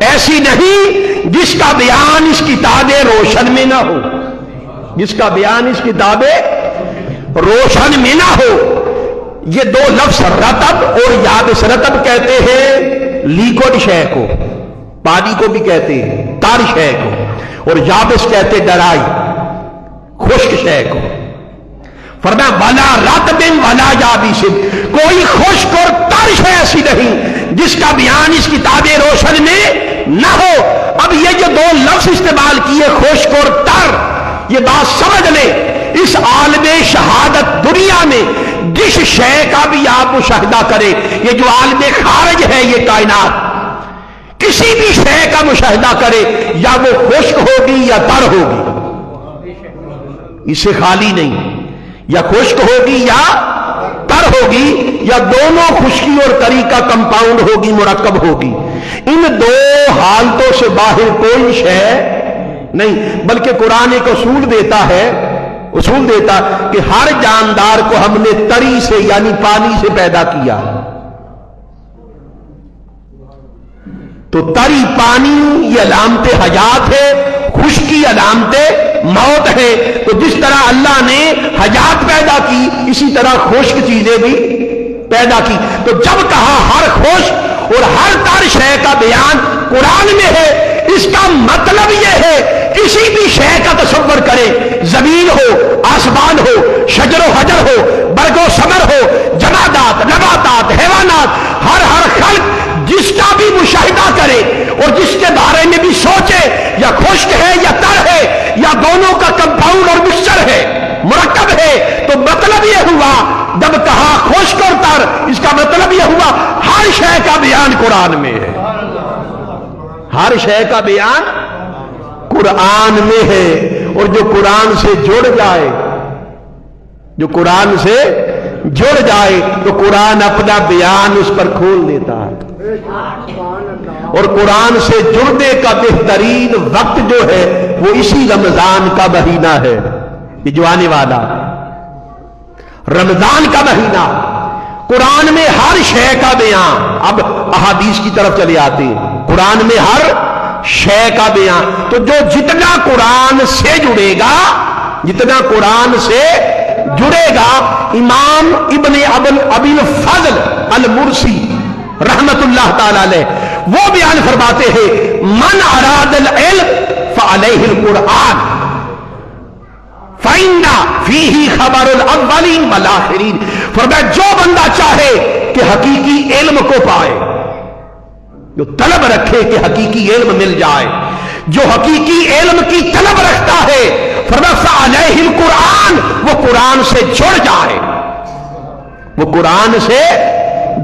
ایسی نہیں جس کا بیان اس کتاب روشن میں نہ ہو، جس کا بیان اس کتاب روشن میں نہ ہو۔ یہ دو لفظ رطب اور یابس، رطب کہتے ہیں لیکوڈ شے کو، پانی کو بھی کہتے ہیں تر شے کو، اور یابس کہتے ڈرائی خشک شے کو۔ فرمایا وَلَا رَطْبٍ وَلَا يَابِسٍ، کوئی خشک اور تر شے ایسی نہیں جس کا بیان اس کتاب روشن میں نہ ہو۔ اب یہ جو دو لفظ استعمال کیے خشک اور تر، یہ بات سمجھ لیں، اس عالم شہادت دنیا میں جس شے کا بھی آپ مشاہدہ کریں، یہ جو عالم خارج ہے یہ کائنات، کسی بھی شے کا مشاہدہ کرے یا وہ خشک ہوگی یا تر ہوگی، اس سے خالی نہیں، یا خشک ہوگی یا تر ہوگی، یا دونوں خشکی اور تری کا کمپاؤنڈ ہوگی، مرکب ہوگی۔ ان دو حالتوں سے باہر کوئی شے نہیں، بلکہ قرآن ایک اصول دیتا ہے کہ ہر جاندار کو ہم نے تری سے یعنی پانی سے پیدا کیا، تو تری پانی یہ علامت حیات ہے، خشکی علامت موت ہے۔ تو جس طرح اللہ نے حیات پیدا کی اسی طرح خشک چیزیں بھی پیدا کی۔ تو جب کہا ہر خشک اور ہر تر شے کا بیان قرآن میں ہے، اس کا مطلب یہ ہے کسی بھی شے کا تصور کریں، زمین ہو، آسمان ہو، شجر و حجر ہو، برگ و ثمر ہو، جمادات، نباتات، حیوانات، ہر خلق جس کا بھی مشاہدہ کرے اور جس کے بارے میں بھی سوچے، یا خشک ہے یا تر ہے یا دونوں کا کمپاؤنڈ اور مکسچر ہے، مرکب ہے، تو مطلب یہ ہوا جب کہا خشک اور تر، اس کا مطلب یہ ہوا ہر شے کا بیان قرآن میں ہے، ہر شے کا بیان قرآن میں ہے۔ اور جو قرآن سے جڑ جائے، جو قرآن سے جڑ جائے تو قرآن اپنا بیان اس پر کھول دیتا ہے۔ اور قرآن سے جڑنے کا بہترین وقت جو ہے وہ اسی رمضان کا مہینہ ہے، یہ جو آنے والا رمضان کا مہینہ، قرآن میں ہر شے کا بیان۔ اب احادیث کی طرف چلے آتے ہیں، قرآن میں ہر شے کا بیان، تو جو جتنا قرآن سے جڑے گا، جتنا قرآن سے جڑے گا، امام ابن ابی الفضل المرسی رحمت اللہ تعالی علیہ وہ بیان فرماتے ہیں، من اراد العلم فعلیہ القرآن فإن فیہ خبر الاولین والآخرین۔ فرمایا جو بندہ چاہے کہ حقیقی علم کو پائے، جو طلب رکھے کہ حقیقی علم مل جائے، جو حقیقی علم کی طلب رکھتا ہے، فرمایا فعلیہ القرآن، وہ قرآن سے جڑ جائے، وہ قرآن سے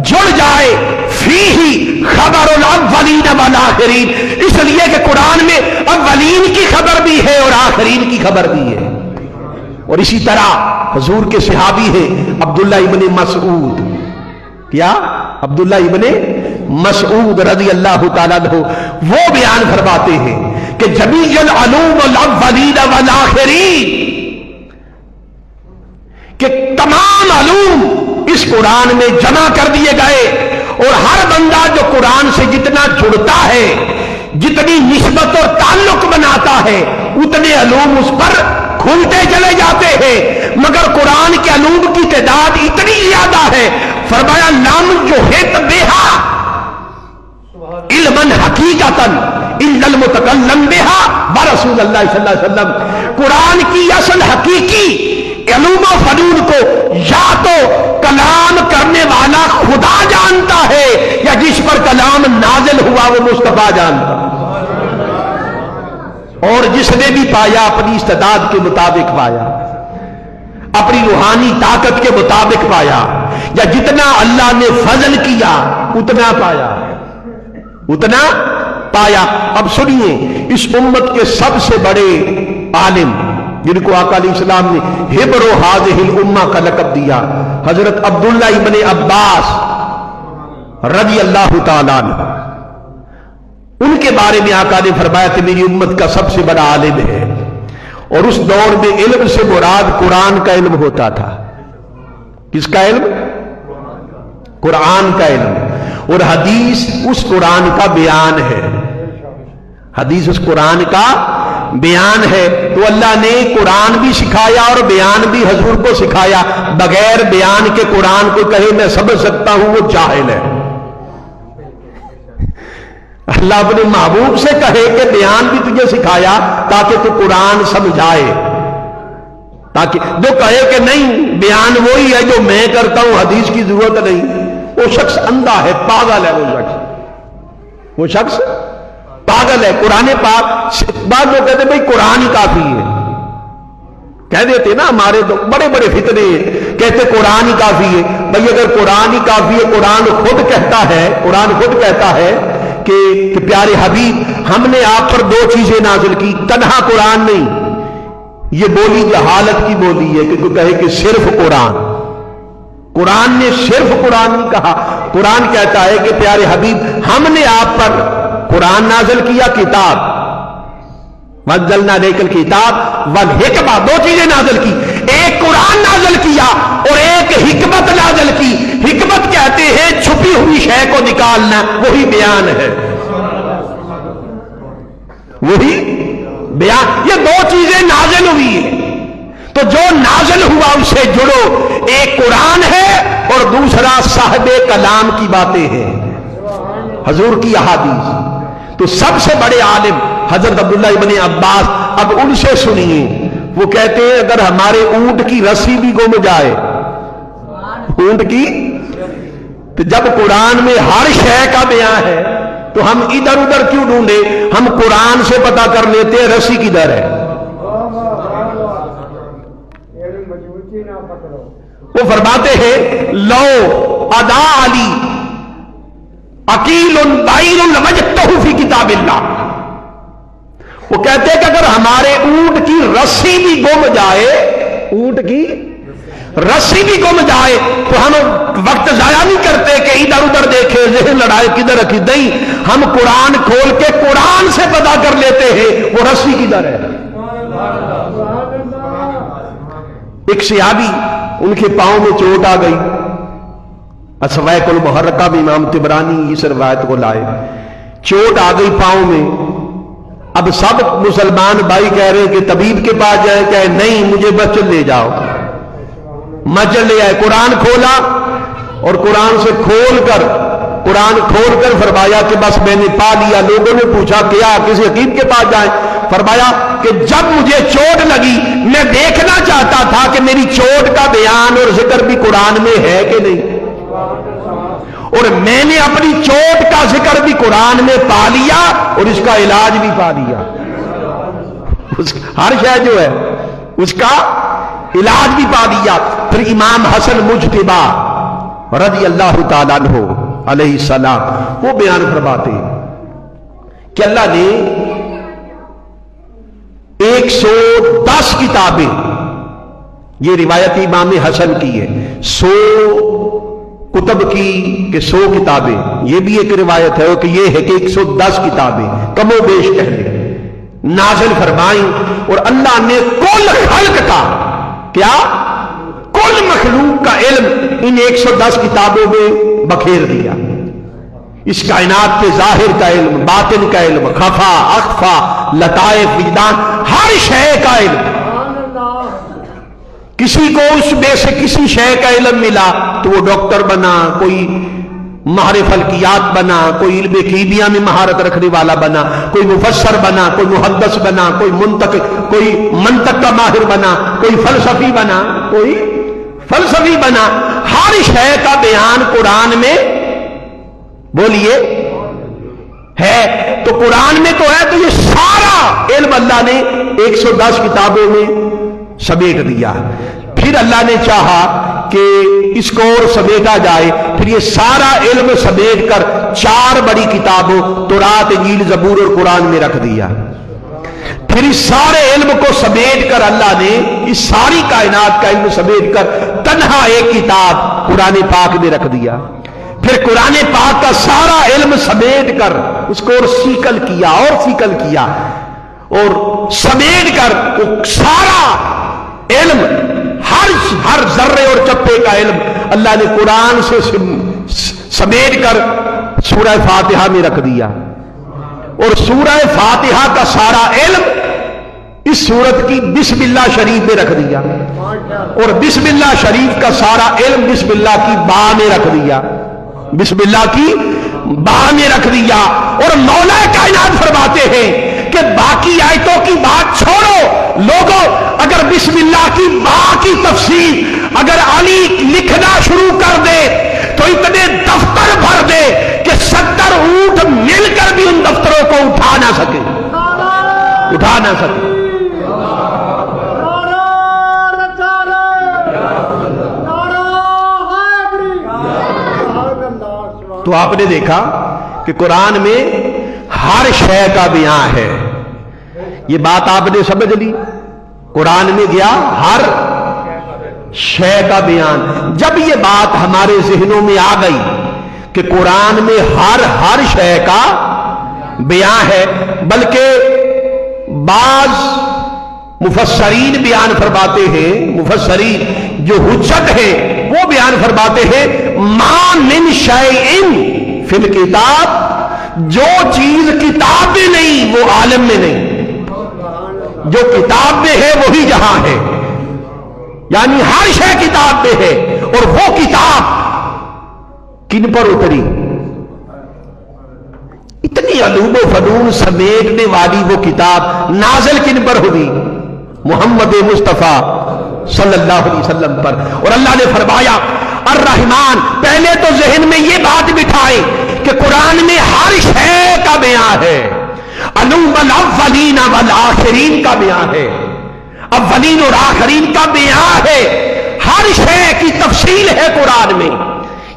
جڑ جائے، فیہ خبر الاولین والآخرین، اس لیے کہ قرآن میں اولین کی خبر بھی ہے اور آخرین کی خبر بھی ہے۔ اور اسی طرح حضور کے صحابی ہے عبداللہ ابن مسعود، کیا؟ عبداللہ ابن مسعود رضی اللہ تعالیٰ عنہ وہ بیان فرماتے ہیں کہ جمیع العلوم الاولین والآخرین، کہ تمام علوم اس قرآن میں جمع کر دیے گئے، اور ہر بندہ جو قرآن سے جتنا جڑتا ہے، جتنی نسبت اور تعلق بناتا ہے، اتنے علوم اس پر کھلتے چلے جاتے ہیں، مگر قرآن کے علوم کی تعداد اتنی زیادہ ہے، فرمایا لم یحط بہا علما حقیقتا الا المتکلم بہا برسول اللہ صلی اللہ علیہ وسلم۔ قرآن کی اصل حقیقی علوم و فنون کو یا تو کلام کرنے والا خدا جانتا ہے، یا جس پر کلام نازل ہوا وہ مصطفیٰ جانتا، اور جس نے بھی پایا اپنی استعداد کے مطابق پایا، اپنی روحانی طاقت کے مطابق پایا، یا جتنا اللہ نے فضل کیا اتنا پایا، اتنا پایا۔ اب سنیے، اس امت کے سب سے بڑے عالم جن کو آقا علیہ السلام نے حبر و حاضح الامہ کا لقب دیا، حضرت عبداللہ ابن عباس رضی اللہ تعالیٰ عنہ، ان کے بارے میں آقا نے فرمایا کہ میری امت کا سب سے بڑا عالم ہے، اور اس دور میں علم سے مراد قرآن کا علم ہوتا تھا۔ کس کا علم؟ قرآن کا علم، اور حدیث اس قرآن کا بیان ہے، حدیث اس قرآن کا بیان ہے۔ تو اللہ نے قرآن بھی سکھایا اور بیان بھی حضور کو سکھایا، بغیر بیان کے قرآن کو کہے میں سمجھ سکتا ہوں وہ جاہل ہے۔ اللہ اپنے محبوب سے کہے کہ بیان بھی تجھے سکھایا تاکہ تو قرآن سمجھائے، تاکہ جو کہے کہ نہیں بیان وہی ہے جو میں کرتا ہوں، حدیث کی ضرورت نہیں، وہ شخص اندھا ہے، پاگل ہے، وہ شخص پاگل ہے۔ قرآن پاک، بعض لوگ کہتے ہیں بھائی قرآن ہی کافی ہے، کہہ دیتے نا ہمارے تو بڑے بڑے فتنے کہتے قرآن ہی کافی ہے. بھئی اگر قرآن ہی کافی ہے، قرآن خود کہتا ہے کہ پیارے حبیب ہم نے آپ پر 2 چیزیں نازل کی، تنہا قرآن نہیں. یہ بولی جہالت کی بولی ہے کہ کوئی کہے کہ صرف قرآن نے صرف قرآن نہیں کہا. قرآن کہتا ہے کہ پیارے حبیب ہم نے آپ پر قرآن نازل کیا، کتاب وَأَنزَلْنَا إِلَيْكَ الْكِتَابَ وَالْحِكْمَةَ، 2 چیزیں نازل کی. ایک قرآن نازل کیا اور ایک حکمت نازل کی. حکمت کہتے ہیں چھپی ہوئی شے کو نکالنا، وہی بیان ہے، وہی بیان. یہ 2 چیزیں نازل ہوئی ہیں تو جو نازل ہوا اس سے جڑو. ایک قرآن ہے اور دوسرا صاحب کلام کی باتیں ہیں، حضور کی احادیث. تو سب سے بڑے عالم حضرت عبداللہ ابن عباس، اب ان سے سنیے، وہ کہتے ہیں اگر ہمارے اونٹ کی رسی بھی گم جائے، اونٹ کی، تو جب قرآن میں ہر شے کا بیان ہے تو ہم ادھر ادھر کیوں ڈھونڈے؟ ہم قرآن سے پتا کر لیتے ہیں رسی کدھر ہے. وہ فرماتے ہیں لو ادا علی عقیل بعیر لوجدتہ فی کتاب اللہ. وہ کہتے ہیں کہ اگر ہمارے اونٹ کی رسی بھی گم جائے، اونٹ کی رسی بھی گم جائے تو ہم وقت ضائع نہیں کرتے کہ ادھر ادھر دیکھے ذہن لڑائے کدھر رکھی. نہیں، ہم قرآن کھول کے قرآن سے پتا کر لیتے ہیں وہ رسی کدھر ہے. ایک صحابی، ان کے پاؤں میں چوٹ آ گئی. اسوائق المحرکہ میں امام طبرانی اس روایت کو لائے. چوٹ آ گئی پاؤں میں. اب سب مسلمان بھائی کہہ رہے ہیں کہ طبیب کے پاس جائیں، کہے نہیں مجھے مسجد لے جاؤ. مسجد لے آئے، قرآن کھولا اور قرآن سے کھول کر فرمایا کہ بس میں نے پا لیا. لوگوں نے پوچھا کیا کسی حکیم کے پاس جائیں؟ فرمایا کہ جب مجھے چوٹ لگی میں دیکھنا چاہتا تھا کہ میری چوٹ کا بیان اور ذکر بھی قرآن میں ہے کہ نہیں، اور میں نے اپنی چوٹ کا ذکر بھی قرآن میں پا لیا اور اس کا علاج بھی پا لیا. ہر شے جو ہے اس کا علاج بھی پا لیا. پھر امام حسن مجتبی رضی اللہ تعالیٰ عنہ علیہ السلام وہ بیان فرماتے ہیں کہ اللہ نے 110 کتابیں، یہ روایت امام حسن کی ہے، 100 کتب کی کہ 100 کتابیں، یہ بھی ایک روایت ہے کہ یہ ہے کہ 110 کتابیں کم و بیش کہہ لیں نازل فرمائیں. اور اللہ نے کل خلق کا، کیا کل مخلوق کا علم ان 110 کتابوں میں بکھیر دیا. اس کائنات کے ظاہر کا علم، باطن کا علم، خفا اخفا، لطائف، وجدان، ہر شے کا علم. کسی کو اس میں سے کسی شے کا علم ملا تو وہ ڈاکٹر بنا، کوئی ماہر فلکیات بنا، کوئی علم کیمیا میں مہارت رکھنے والا بنا، کوئی مفسر بنا، کوئی محدث بنا، کوئی منطق کا ماہر بنا، کوئی فلسفی بنا. ہر شے کا بیان قرآن میں بولیے ہے. تو قرآن میں تو ہے، تو یہ سارا علم اللہ نے 110 کتابوں میں سمیٹ دیا. پھر اللہ نے چاہا کہ اس کو اور سمیٹا جائے، پھر یہ سارا علم سمیٹ کر 4 بڑی کتابوں تورات، انجیل، زبور اور قرآن میں رکھ دیا. پھر اس سارے علم کو سمیٹ کر اللہ نے اس ساری کائنات کا علم سمیٹ کر تنہا ایک کتاب قرآن پاک میں رکھ دیا. پھر قرآن پاک کا سارا علم سمیٹ کر اس کو اور سیکل کیا اور سمیٹ کر سارا علم، ہر ذرے اور چپے کا علم اللہ نے قرآن سے سمیٹ کر سورہ فاتحہ میں رکھ دیا. اور سورہ فاتحہ کا سارا علم اس سورت کی بسم اللہ شریف میں رکھ دیا. اور بسم اللہ شریف کا سارا علم بسم اللہ کی با میں رکھ دیا. بسم اللہ کی با میں رکھ دیا. اور مولا کائنات فرماتے ہیں کہ باقی آیتوں کی بات چھوڑو لوگوں، اگر بسم اللہ کی با کی تفسیر اگر علی لکھنا شروع کر دے تو اتنے دفتر بھر دے کہ 70 اونٹ مل کر بھی ان دفتروں کو اٹھا نہ سکے. تو آپ نے دیکھا کہ قرآن میں ہر شے کا بیان ہے. یہ بات آپ نے سمجھ لی. قرآن میں گیا ہر شے کا بیان. جب یہ بات ہمارے ذہنوں میں آ گئی کہ قرآن میں ہر شے کا بیان ہے، بلکہ بعض مفسرین بیان فرماتے ہیں، مفسرین جو حجت ہے وہ بیان فرماتے ہیں ما من شیء فی الکتاب، جو چیز کتاب میں نہیں وہ عالم میں نہیں، جو کتاب میں ہے وہی جہاں ہے. یعنی ہر شے کتاب میں ہے، اور وہ کتاب کن پر اتری؟ اتنی علوم و فنون سمیٹنے والی وہ کتاب نازل کن پر ہوئی؟ محمد مصطفیٰ صلی اللہ علیہ وسلم پر. اور اللہ نے فرمایا الرحمن. پہلے تو ذہن میں یہ بات بٹھائے کہ قرآن میں ہر شے کا بیان ہے. علوم الاولین والآخرین کا بیان ہے، اولین اور آخرین کا بیان ہے. ہر شے کی تفصیل ہے قرآن میں.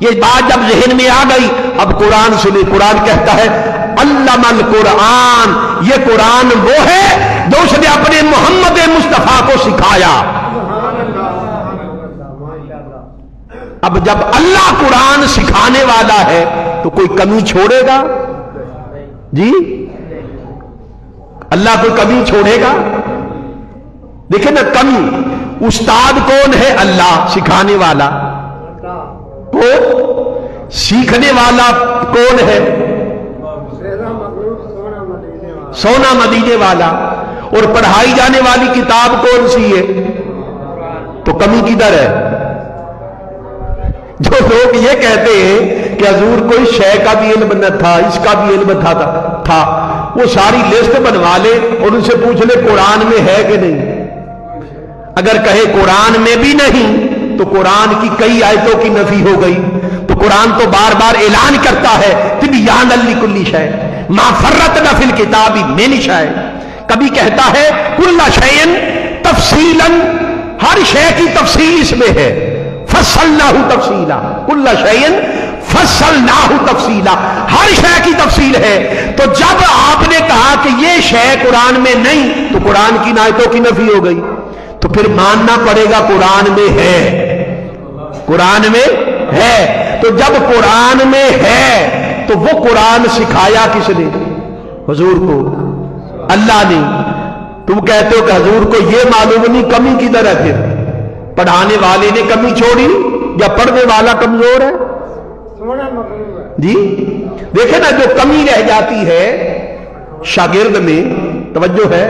یہ بات جب ذہن میں آ گئی، اب قرآن سنے. قرآن کہتا ہے علم القرآن. یہ قرآن وہ ہے جو اس نے اپنے محمد مصطفیٰ کو سکھایا. اب جب اللہ قرآن سکھانے والا ہے تو کوئی کمی چھوڑے گا؟ جی اللہ کوئی کمی چھوڑے گا؟ دیکھیں نا کمی. استاد کون ہے؟ اللہ. سکھانے والا کون؟ سیکھنے والا کون ہے؟ سونا مدینے والا. اور پڑھائی جانے والی کتاب کون سی ہے؟ تو کمی کدھر ہے؟ جو لوگ یہ کہتے ہیں کہ حضور کوئی شے کا بھی علم نہ تھا، اس کا بھی علم تھا، وہ ساری لسٹ بنوا لے اور ان سے پوچھ لے قرآن میں ہے کہ نہیں. اگر کہے قرآن میں بھی نہیں تو قرآن کی کئی آیتوں کی نفی ہو گئی. تو قرآن تو بار بار اعلان کرتا ہے تبیان لکل شیء ما فرطنا فی الکتاب من شیء. کبھی کہتا ہے کل شیء تفصیلا، ہر شے کی تفصیل اس میں ہے. فصلناہ تفصیلا، کل شیء فصلناہ تفصیلا، ہر شے کی تفصیل ہے. تو جب آپ نے کہا کہ یہ شے قرآن میں نہیں تو قرآن کی آیتوں کی نفی ہو گئی. تو پھر ماننا پڑے گا قرآن میں ہے. قرآن میں ہے. تو جب قرآن میں ہے تو وہ قرآن سکھایا کس نے؟ حضور کو. اللہ نے. تم کہتے ہو کہ حضور کو یہ معلوم نہیں کمی کدھر ہے؟ پھر پڑھانے والے نے کمی چھوڑی یا پڑھنے والا کمزور ہے؟ جی دیکھیں نا، جو کمی رہ جاتی ہے شاگرد میں، توجہ ہے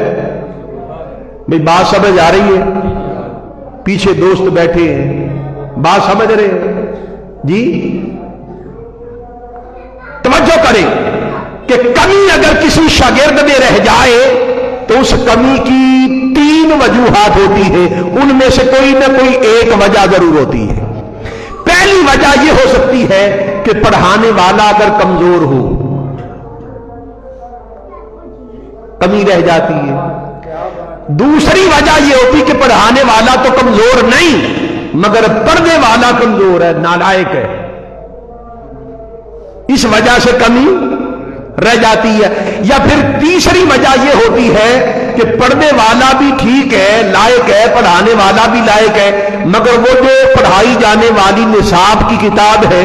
بھئی، بات سمجھ آ رہی ہے؟ پیچھے دوست بیٹھے ہیں، بات سمجھ رہے ہیں؟ جی توجہ کریں کہ کمی اگر کسی شاگرد میں رہ جائے تو اس کمی کی 3 وجوہات ہوتی ہیں. ان میں سے کوئی نہ کوئی ایک وجہ ضرور ہوتی ہے. پہلی وجہ یہ ہو سکتی ہے کہ پڑھانے والا اگر کمزور ہو، کمی رہ جاتی ہے. دوسری وجہ یہ ہوتی کہ پڑھانے والا تو کمزور نہیں مگر پڑھنے والا کمزور ہے، نالائق ہے. اس وجہ سے کمی رہ جاتی ہے. یا پھر تیسری وجہ یہ ہوتی ہے کہ پڑھنے والا بھی ٹھیک ہے، لائق ہے، پڑھانے والا بھی لائق ہے، مگر وہ جو پڑھائی جانے والی نصاب کی کتاب ہے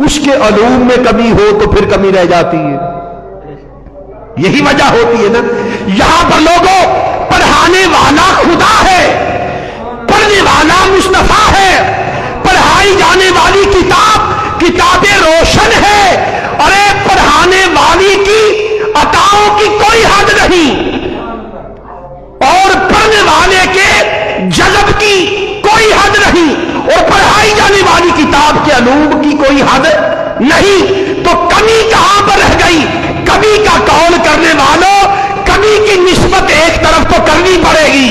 اس کے علوم میں کمی ہو تو پھر کمی رہ جاتی ہے. یہی وجہ ہوتی ہے نا. یہاں پر لوگوں، پڑھانے والا خدا ہے، پڑھنے والا مصطفیٰ ہے، پڑھائی جانے والی کتاب روشن ہے. ارے پڑھانے والی کی عطاؤں کی کوئی حد نہیں اور پڑھنے والے کے جذب کی کوئی حد نہیں اور پڑھائی جانے والی کتاب کے علوم کی کوئی حد نہیں. تو کمی کہاں پر رہ گئی؟ کمی کا قول کرنے والوں، کمی کی نسبت ایک طرف تو کرنی پڑے گی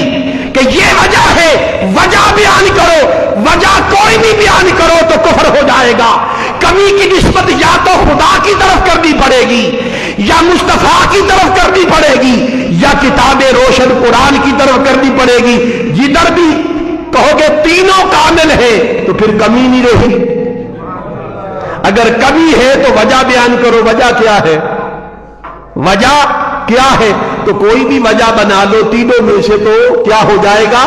کہ یہ وجہ ہے. وجہ بیان کرو، وجہ کوئی بھی بیان کرو تو کفر ہو جائے گا. کمی کی نسبت یا تو خدا کی طرف کرنی پڑے گی یا مصطفیٰ کی طرف کرنی پڑے گی یا کتاب روشن قرآن کی طرف کرنی پڑے گی. جدھر بھی کہو گے تینوں کامل ہیں تو پھر کمی نہیں رہی. اگر کمی ہے تو وجہ بیان کرو، وجہ کیا ہے؟ وجہ کیا ہے؟ تو کوئی بھی وجہ بنا لو، تینوں میں سے تو کیا ہو جائے گا؟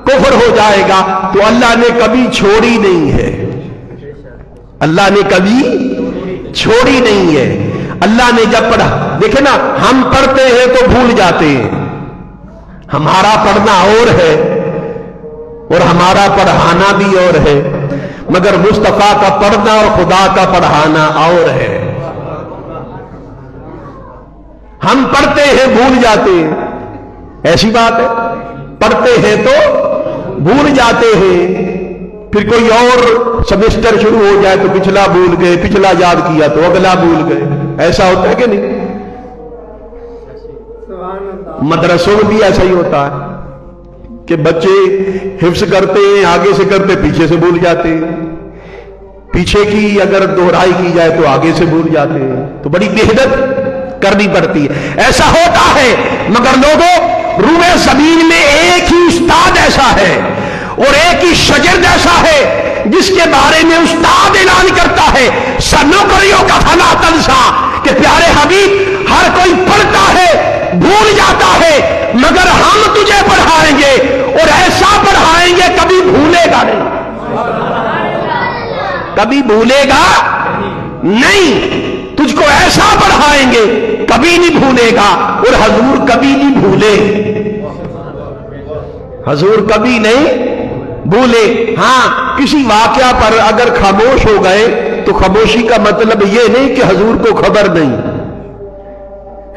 کفر ہو جائے گا۔ تو اللہ نے کبھی چھوڑی نہیں ہے، اللہ نے کبھی چھوڑی نہیں ہے۔ اللہ نے جب پڑھا، دیکھیں نا، ہم پڑھتے ہیں تو بھول جاتے ہیں، ہمارا پڑھنا اور ہے اور ہمارا پڑھانا بھی اور ہے، مگر مصطفیٰ کا پڑھنا اور خدا کا پڑھانا اور ہے۔ ہم پڑھتے ہیں بھول جاتے ہیں، ایسی بات ہے، پڑھتے ہیں تو بھول جاتے ہیں، پھر کوئی اور سیمسٹر شروع ہو جائے تو پچھلا بھول گئے، پچھلا یاد کیا تو اگلا بھول گئے، ایسا ہوتا ہے کہ نہیں؟ مدرسوں میں بھی ایسا ہی ہوتا ہے کہ بچے حفظ کرتے ہیں، آگے سے کرتے پیچھے سے بھول جاتے ہیں، پیچھے کی اگر دہرائی کی جائے تو آگے سے بھول جاتے ہیں، تو بڑی محنت کرنی پڑتی ہے۔ ایسا ہوتا ہے، مگر لوگوں، روئے زمین میں ایک ہی استاد ایسا ہے اور ایک ہی شاگرد ایسا ہے جس کے بارے میں استاد اعلان کرتا ہے سنقریو کا فلا تنسا، کہ پیارے حبیب ہر کوئی پڑھتا ہے بھول جاتا ہے، مگر ہم تجھے پڑھائیں گے اور ایسا پڑھائیں گے کبھی بھولے گا نہیں، کبھی بھولے گا نہیں، تجھ کو ایسا پڑھائیں گے کبھی نہیں بھولے گا، اور حضور کبھی نہیں بھولے، حضور کبھی نہیں بھولے۔ ہاں، کسی واقعہ پر اگر خاموش ہو گئے تو خاموشی کا مطلب یہ نہیں کہ حضور کو خبر نہیں،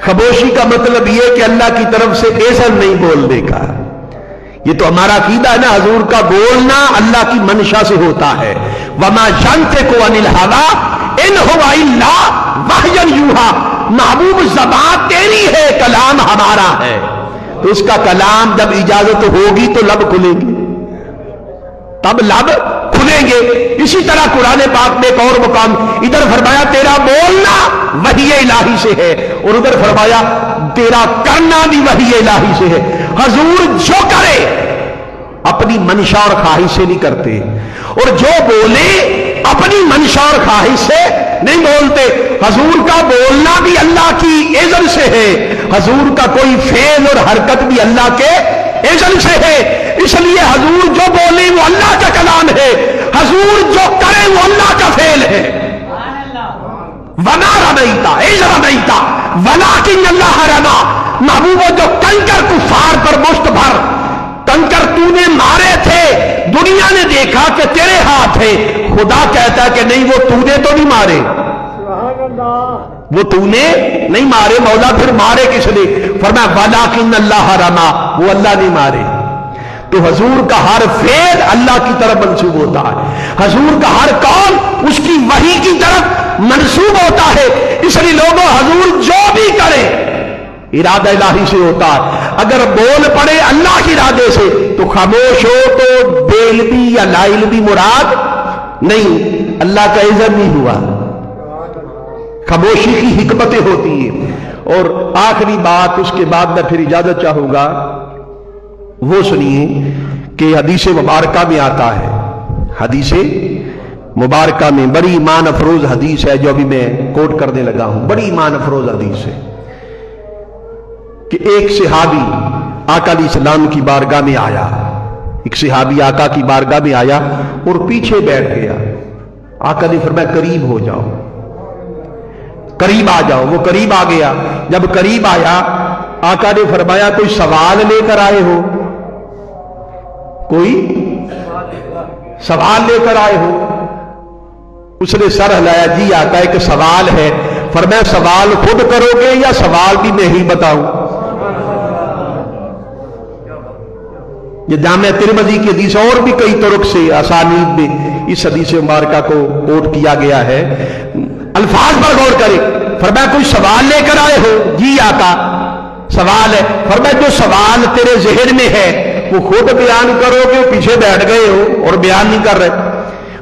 خاموشی کا مطلب یہ کہ اللہ کی طرف سے ایسا نہیں بولنے کا۔ یہ تو ہمارا عقیدہ ہے نا، حضور کا بولنا اللہ کی منشا سے ہوتا ہے۔ وما ينطق عن الهوى ان هو الا وحی یوحی، محبوب زبان تیری ہے، کلام ہمارا ہے، تو اس کا کلام جب اجازت ہوگی تو لب کھلیں گے، تب لب کھلیں گے۔ اسی طرح قرآن پاک میں ایک اور مقام، ادھر فرمایا تیرا بولنا وحی الہی سے ہے، اور ادھر فرمایا تیرا کرنا بھی وحی الہی سے ہے۔ حضور جو کرے اپنی منشا اور خواہش سے نہیں کرتے، اور جو بولے اپنی منشا اور خواہش سے نہیں بولتے۔ حضور کا بولنا بھی اللہ کی اذن سے ہے، حضور کا کوئی فعل اور حرکت بھی اللہ کے اذن سے ہے، اس لیے حضور جو بولے وہ اللہ کا کلام ہے، حضور جو کرے وہ اللہ کا فعل ہے۔ وَمَا رَمَيْتَ إِذْ رَمَيْتَ وَلَٰكِنَّ اللَّهَ رَمَىٰ، محبوب جو کنکر کفار پر مشت بھر کنکر تو نے مارے تھے، دنیا نے دیکھا کہ تیرے ہاتھ ہے، خدا کہتا ہے کہ نہیں، وہ تو نے تو نہیں مارے، وہ تو نے نہیں مارے، مولا پھر مارے کس نے؟ فرمایا وَلَٰكِنَّ اللَّهَ رَمَىٰ، وہ اللہ نہیں مارے۔ تو حضور کا ہر فعل اللہ کی طرف منسوب ہوتا ہے، حضور کا ہر قول اس کی وحی کی طرف منسوب ہوتا ہے، اس لیے لوگوں حضور جو بھی کرے ارادہ الہی سے ہوتا ہے۔ اگر بول پڑے اللہ کے ارادے سے تو خاموش ہو تو بیل بھی یا لائل بھی مراد نہیں، اللہ کا اذن نہیں ہوا، خاموشی کی حکمتیں ہوتی ہیں۔ اور آخری بات، اس کے بعد میں پھر اجازت چاہوں گا، وہ سنیے کہ حدیث مبارکہ میں آتا ہے، حدیث مبارکہ میں بڑی ایمان افروز حدیث ہے جو ابھی میں کوٹ کرنے لگا ہوں، بڑی ایمان افروز حدیث ہے کہ ایک صحابی آقا علیہ السلام کی بارگاہ میں آیا، ایک صحابی آقا کی بارگاہ میں آیا اور پیچھے بیٹھ گیا۔ آقا نے فرمایا قریب ہو جاؤ، قریب آ جاؤ، وہ قریب آ گیا۔ جب قریب آیا آقا نے فرمایا کوئی سوال لے کر آئے ہو؟ کوئی سوال لے کر آئے ہو؟ اس نے سر ہلایا، جی آقا ایک سوال ہے۔ فرمایا سوال خود کرو گے یا سوال بھی میں ہی بتاؤں؟ یہ جامع ترمذی کی حدیث، اور بھی کئی طرق سے اسانید میں اس حدیث مبارکہ کو کوٹ کیا گیا ہے، الفاظ پر غور کرے۔ فرمایا کوئی سوال لے کر آئے ہو؟ جی آقا سوال ہے۔ فرمایا جو سوال تیرے ذہن میں ہے وہ خود بیان کرو گے، پیچھے بیٹھ گئے ہو اور بیان نہیں کر رہے،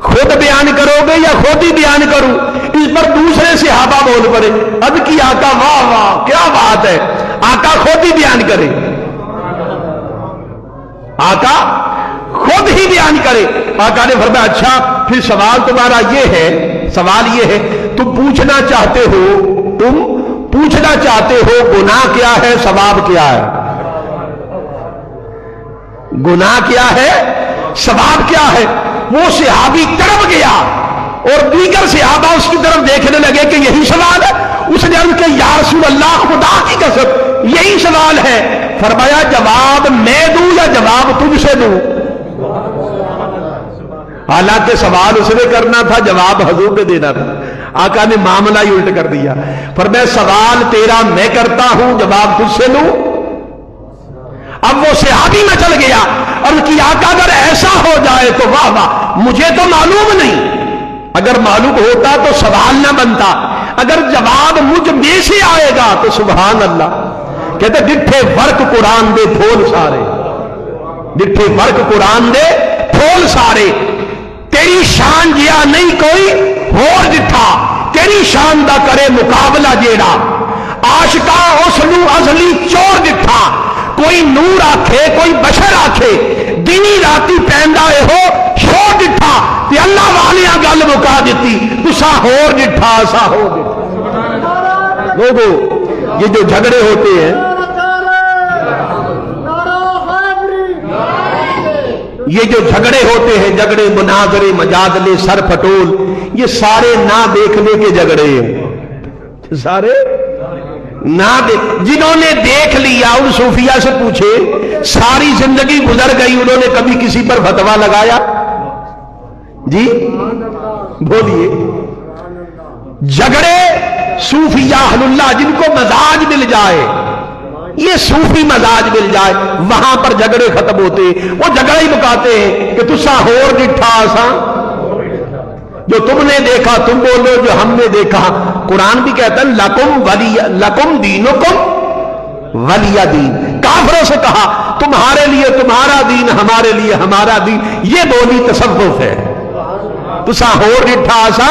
خود بیان کرو گے یا خود ہی بیان کروں؟ اس پر دوسرے صحابہ بول پڑے، اب کی آقا واہ واہ کیا بات ہے، آقا خود ہی بیان کرے، آقا خود وہی بیان کرے. آقا نے فرمایا اچھا پھر سوال تمہارا یہ ہے، سوال یہ ہے تم پوچھنا چاہتے ہو گناہ کیا ہے، ثواب کیا ہے؟ گناہ کیا ہے، ثواب کیا ہے؟ وہ صحابی تڑپ گیا اور دیگر صحابہ اس کی طرف دیکھنے لگے کہ یہی سوال ہے. اس نے عرض کہ یا رسول اللہ خدا کی قسم یہی سوال ہے. فرمایا جواب میں دوں یا جواب تجھ سے دوں؟ حالانکہ سوال اس نے کرنا تھا، جواب حضور نے دینا تھا. آقا نے معاملہ ہی الٹ کر دیا. فرمایا سوال تیرا میں کرتا ہوں، جواب تجھ سے لوں؟ اب وہ صحابی میں چل گیا اور کہ آقا اگر ایسا ہو جائے تو واہ واہ، مجھے تو معلوم نہیں. اگر معلوم ہوتا تو سوال نہ بنتا، اگر جواب مجھ میں سے آئے گا تو سبحان اللہ. کہتے ڈٹھے ورک قرآن دے پھول سارے، ڈٹھے ورک قرآن دے پھول سارے، تیری شان جیا نہیں کوئی ہور ڈٹھا، تیری شان دا کرے مقابلہ جیڑا، عاشقاں اسلو ازلی چور ڈٹھا، کوئی نور آکھے کوئی بشر آکھے، دینی راتی پہندا اے ہو شور ڈٹھا، تے اللہ والیاں گل مکا دیتی، تسا ہور ڈٹھا سا ہو ڈٹھا. لوگو یہ جو جھگڑے ہوتے ہیں، یہ جو جھگڑے ہوتے ہیں، جھگڑے مناظرے مجادلے سر پھٹول، یہ سارے نہ دیکھنے کے جھگڑے ہیں. سارے نہ جنہوں نے دیکھ لیا ان صوفیہ سے پوچھے، ساری زندگی گزر گئی انہوں نے کبھی کسی پر فتوا لگایا؟ جی بولیے. جھگڑے صوفیہ اہل اللہ جن کو مزاج مل جائے، یہ صوفی مزاج مل جائے، وہاں پر جھگڑے ختم ہوتے. وہ جھگڑے ہی مکاتے ہیں کہ تسا ہور ڈٹھا سا، جو تم نے دیکھا تم بولو، جو ہم نے دیکھا. قرآن بھی کہتا ہے لکم دینکم ولی دین. کافروں سے کہا تمہارے لیے تمہارا دین، ہمارے لیے ہمارا دین. یہ بولی تصوف ہے. تسا ہور ڈٹھا سا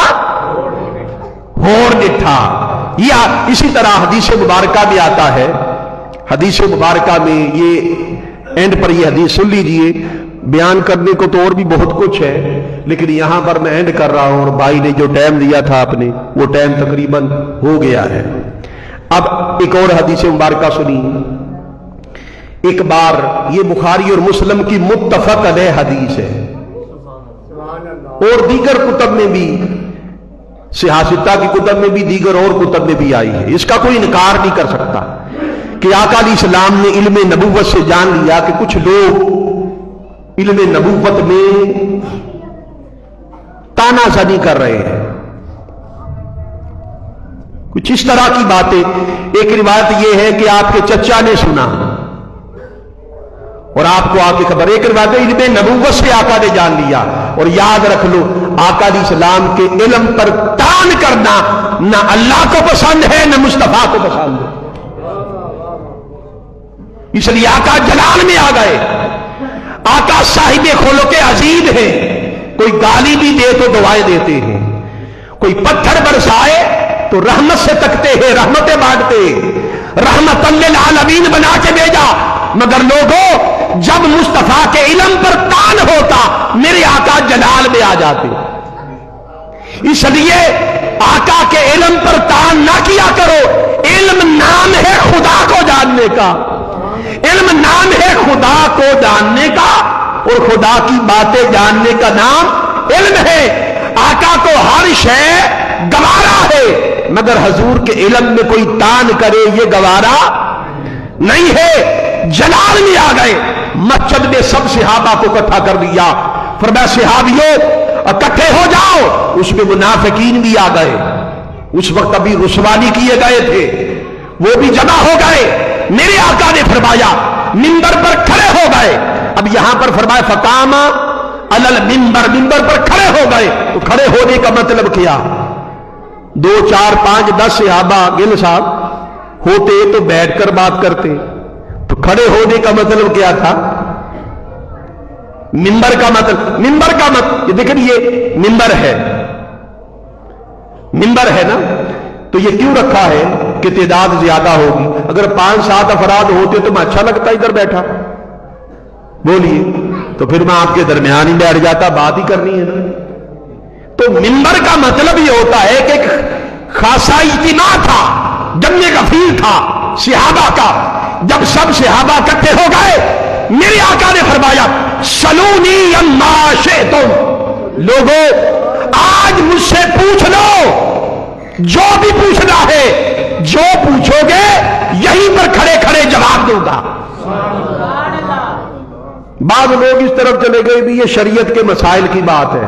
ہور ڈٹھا. یا اسی طرح حدیث مبارکہ میں آتا ہے، حدیث مبارکہ میں یہ اینڈ پر یہ حدیث سن لیجئے. بیان کرنے کو تو اور بھی بہت کچھ ہے، لیکن یہاں پر میں اینڈ کر رہا ہوں، اور بھائی نے جو ٹائم دیا تھا آپ نے وہ ٹائم تقریباً ہو گیا ہے. اب ایک اور حدیث مبارکہ سنی. ایک بار یہ بخاری اور مسلم کی متفق علیہ حدیث ہے، اور دیگر کتب میں بھی، سیاستہ کی کتب میں بھی، دیگر اور کتب میں بھی آئی ہے. اس کا کوئی انکار نہیں کر سکتا کہ آقا علیہ السلام نے علم نبوت سے جان لیا کہ کچھ لوگ علم نبوت میں تانا زنی کر رہے ہیں، کچھ اس طرح کی باتیں. ایک روایت یہ ہے کہ آپ کے چچا نے سنا اور آپ کو آ کے خبر. ایک روایت علم نبوت سے آقا نے جان لیا. اور یاد رکھ لو آقا علیہ السلام کے علم پر تان کرنا نہ اللہ کو پسند ہے نہ مصطفیٰ کو پسند ہے. اس لیے آقا جلال میں آ گئے. آقا صاحب خلق عظیم ہیں، کوئی گالی بھی دے تو دعائیں دیتے ہیں، کوئی پتھر برسائے تو رحمت سے تکتے ہیں، رحمتیں بانٹتے ہیں. رحمت للعالمین بنا کے بھیجا. مگر لوگوں جب مصطفیٰ کے علم پر تان ہوتا میرے آقا جلال میں آ جاتے. اس لیے آقا کے علم پر تان نہ کیا کرو. علم نام ہے خدا کو جاننے کا، علم نام ہے خدا کو جاننے کا، اور خدا کی باتیں جاننے کا نام علم ہے. آقا کو ہر شے گوارا ہے، مگر حضور کے علم میں کوئی تان کرے یہ گوارا نہیں ہے. جلال میں آ گئے. مسجد میں سب صحابہ کو اکٹھا کر دیا. فرمایا صحابیوں اکٹھے ہو جاؤ. اس میں منافقین بھی آ گئے، اس وقت ابھی رسوانی کیے گئے تھے، وہ بھی جمع ہو گئے. میرے آقا نے فرمایا منبر پر کھڑے ہو گئے. اب یہاں پر فرمایا فقام علی المنبر، منبر پر کھڑے ہو گئے. تو کھڑے ہونے کا مطلب کیا؟ 2 4 5 10 صحابہ گل صاحب ہوتے تو بیٹھ کر بات کرتے، تو کھڑے ہونے کا مطلب کیا تھا؟ منبر کا مطلب یہ دیکھیں یہ منبر ہے، منبر ہے نا، تو یہ کیوں رکھا ہے کہ تعداد زیادہ ہوگی. اگر 5 7 افراد ہوتے تو میں اچھا لگتا ادھر بیٹھا. بولیے تو پھر میں آپ کے درمیان ہی بیٹھ جاتا، بات ہی کرنی ہے نا۔ تو منبر کا مطلب یہ ہوتا ہے کہ ایک خاصا اجتماع تھا، جمع غفیر تھا صحابہ کا۔ جب سب صحابہ اکٹھے ہو گئے، میرے آقا نے فرمایا سلونی اما شئتم، لوگوں آج مجھ سے پوچھ لو جو بھی پوچھنا ہے، جو پوچھو گے یہیں پر کھڑے کھڑے جواب دوں گا۔ بعض لوگ اس طرف چلے گئے بھی یہ شریعت کے مسائل کی بات ہے،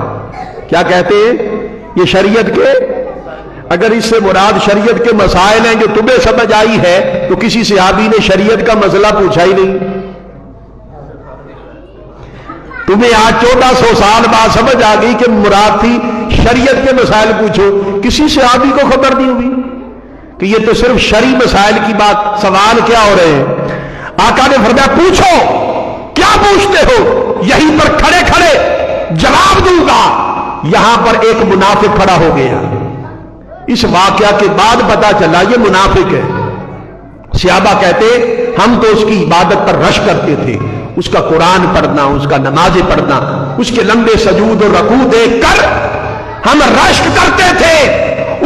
کیا کہتے ہیں یہ شریعت کے، اگر اس سے مراد شریعت کے مسائل ہیں جو تمہیں سمجھ آئی ہے تو کسی صحابی نے شریعت کا مسئلہ پوچھا ہی نہیں۔ تمہیں آج 1400 سال بعد سمجھ آ گئی کہ مراد تھی شریعت کے مسائل پوچھو، کسی صحابی کو خبر نہیں ہوئی کہ یہ تو صرف شرعی مسائل کی بات، سوال کیا ہو رہے ہیں۔ آقا نے فرمایا پوچھو، کیا پوچھتے ہو، یہیں پر کھڑے کھڑے جواب دوں گا۔ یہاں پر ایک منافق کھڑا ہو گیا، اس واقعہ کے بعد پتا چلا یہ منافق ہے۔ صحابہ کہتے ہم تو اس کی عبادت پر رش کرتے تھے، اس کا قرآن پڑھنا، اس کا نمازیں پڑھنا، اس کے لمبے سجود اور رکوع دیکھ کر ہم رشک کرتے تھے۔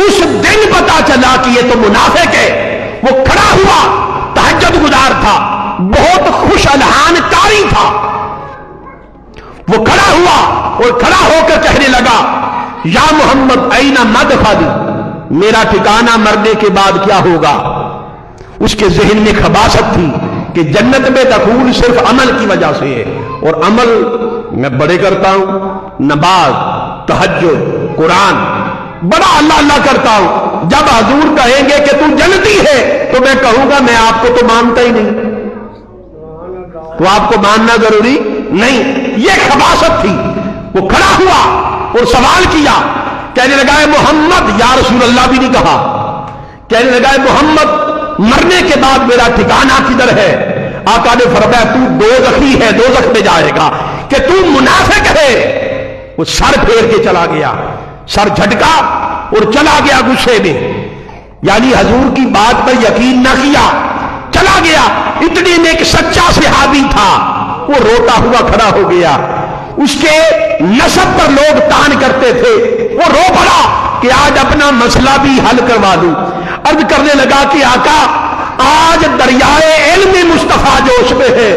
اس دن پتا چلا کہ یہ تو منافق ہے۔ وہ کھڑا ہوا، تہجد گزار تھا، بہت خوش الحان قاری تھا۔ وہ کھڑا ہوا اور کھڑا ہو کر کہنے لگا یا محمد این مدخلی، میرا ٹھکانہ مرنے کے بعد کیا ہوگا۔ اس کے ذہن میں خباثت تھی کہ جنت میں دخول صرف عمل کی وجہ سے ہے، اور عمل میں بڑے کرتا ہوں، نماز، تہجد، قرآن، بڑا اللہ اللہ کرتا ہوں۔ جب حضور کہیں گے کہ تو جنتی ہے تو میں کہوں گا میں آپ کو تو مانتا ہی نہیں، تو آپ کو ماننا ضروری نہیں۔ یہ خباثت تھی۔ وہ کھڑا ہوا اور سوال کیا، کہنے لگا ہے محمد، یا رسول اللہ بھی نہیں کہا، کہنے لگا ہے محمد مرنے کے بعد میرا ٹھکانہ کدھر ہے۔ آقا نے فرمایا تو دوزخی ہے، دوزخ میں جائے گا، کہ تو منافق ہے۔ وہ سر پھیر کے چلا گیا، سر جھٹکا اور چلا گیا غصے میں، یعنی حضور کی بات پر یقین نہ کیا، چلا گیا۔ اتنے میں ایک سچا صحابی تھا، وہ روتا ہوا کھڑا ہو گیا۔ اس کے نسب پر لوگ تان کرتے تھے، وہ رو پڑا کہ آج اپنا مسئلہ بھی حل کروا دوں۔ عرض کرنے لگا کہ آقا آج دریائے علم مصطفیٰ جوش میں ہے،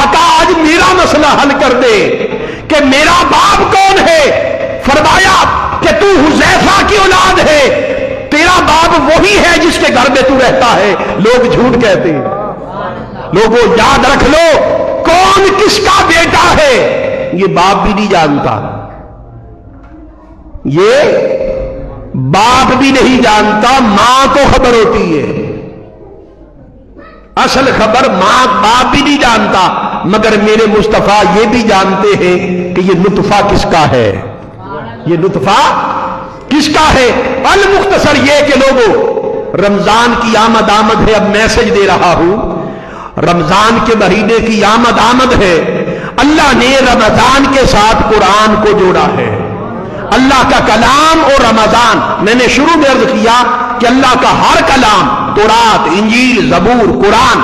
آقا آج میرا مسئلہ حل کر دے کہ میرا باپ کون ہے۔ فرمایا کہ تو حذیفہ کی اولاد ہے، تیرا باپ وہی ہے جس کے گھر میں تو رہتا ہے۔ لوگ جھوٹ کہتے ہیں۔ لوگوں یاد رکھ لو کون کس کا بیٹا ہے، یہ باپ بھی نہیں جانتا، یہ باپ بھی نہیں جانتا، ماں کو خبر ہوتی ہے، اصل خبر ماں باپ بھی نہیں جانتا، مگر میرے مصطفیٰ یہ بھی جانتے ہیں کہ یہ نطفہ کس کا ہے، یہ نطفہ کس کا ہے۔ المختصر یہ کہ لوگوں رمضان کی آمد ہے، اب میسج دے رہا ہوں، رمضان کے مہینے کی آمد ہے۔ اللہ نے رمضان کے ساتھ قرآن کو جوڑا ہے۔ اللہ کا کلام اور رمضان، میں نے شروع میں عرض کیا کہ اللہ کا ہر کلام، تورات، انجیل، زبور، قرآن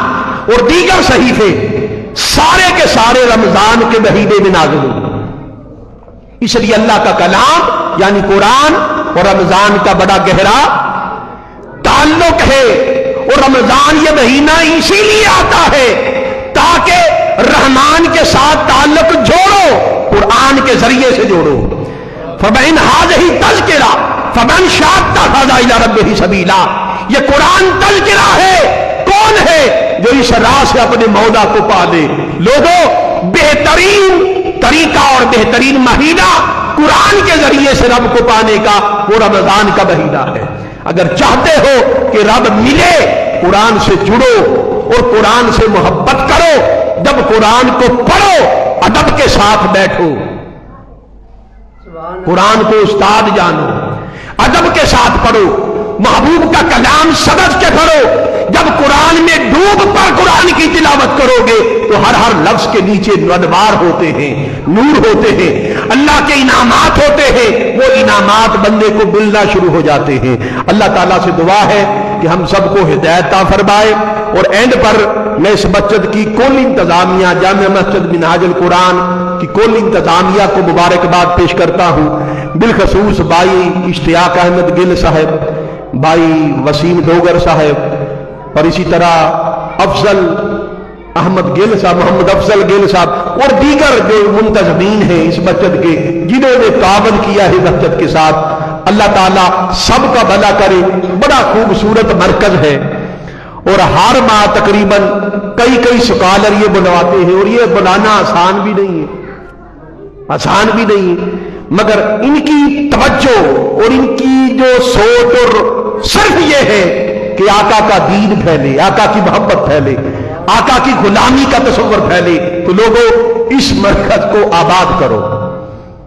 اور دیگر صحیفے سارے کے سارے رمضان کے مہینے میں نازل ہوئے۔ اس لیے اللہ کا کلام یعنی قرآن اور رمضان کا بڑا گہرا تعلق ہے، اور رمضان یہ مہینہ اسی لیے آتا ہے تاکہ رحمان کے ساتھ تعلق جوڑو، قرآن کے ذریعے سے جوڑو۔ فَبَإِنْ هَٰذِهِ تَذْكِرَةٌ فَمَنْ شَاءَ اتَّخَذَ إِلَىٰ رَبِّهِ سَبِيلًا، یہ قرآن تذکرہ ہے، کون ہے جو اس راہ سے اپنے مولا کو پا دے۔ لوگوں بہترین طریقہ اور بہترین مہینہ قرآن کے ذریعے سے رب کو پانے کا وہ رمضان کا مہینہ ہے۔ اگر چاہتے ہو کہ رب ملے، قرآن سے جڑو اور قرآن سے محبت کرو۔ جب قرآن کو پڑھو ادب کے ساتھ بیٹھو، قرآن کو استاد جانو، ادب کے ساتھ پڑھو، محبوب کا کلام سمجھ کے پڑھو۔ جب قرآن میں ڈوب پر قرآن کی تلاوت کرو گے تو ہر ہر لفظ کے نیچے انوار ہوتے ہیں، نور ہوتے ہیں، اللہ کے انعامات ہوتے ہیں، وہ انعامات بندے کو ملنا شروع ہو جاتے ہیں۔ اللہ تعالیٰ سے دعا ہے کہ ہم سب کو ہدایت عطا فرمائے۔ اور اینڈ پر میں اس مسجد کی کل انتظامیہ، جامع مسجد منہاج القرآن کی کل انتظامیہ کو مبارکباد پیش کرتا ہوں، بالخصوص بھائی اشتیاق احمد گل صاحب، بھائی وسیم ڈوگر صاحب، اور اسی طرح افضل احمد گل صاحب، محمد افضل گل صاحب، اور دیگر جو منتظمین ہیں اس مسجد کے، جنہوں نے تعاون کیا ہے مسجد کے ساتھ۔ اللہ تعالیٰ سب کا بھلا کرے۔ بڑا خوبصورت مرکز ہے، اور ہر ماہ تقریباً کئی سکالر یہ بنواتے ہیں، اور یہ بنانا آسان بھی نہیں ہے، آسان بھی نہیں ہے، مگر ان کی توجہ اور ان کی جو سوچ اور صرف یہ ہے کہ آقا کا دین پھیلے، آقا کی محبت پھیلے، آقا کی غلامی کا تصور پھیلے۔ تو لوگوں اس مرکز کو آباد کرو،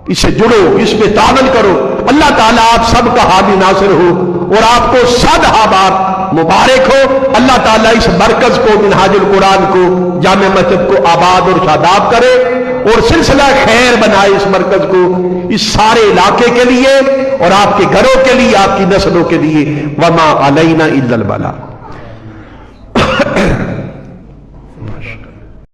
اس سے جڑو، اس پہ تعاون کرو۔ اللہ تعالیٰ آپ سب کا حامی ناصر ہو، اور آپ کو 100 بار مبارک ہو۔ اللہ تعالیٰ اس مرکز کو، منہاج القرآن کو، جامع مسجد کو آباد اور شاداب کرے، اور سلسلہ خیر بنائے اس مرکز کو، اس سارے علاقے کے لیے اور آپ کے گھروں کے لیے، آپ کی نسلوں کے لیے۔ وما علینا الا البلاغ۔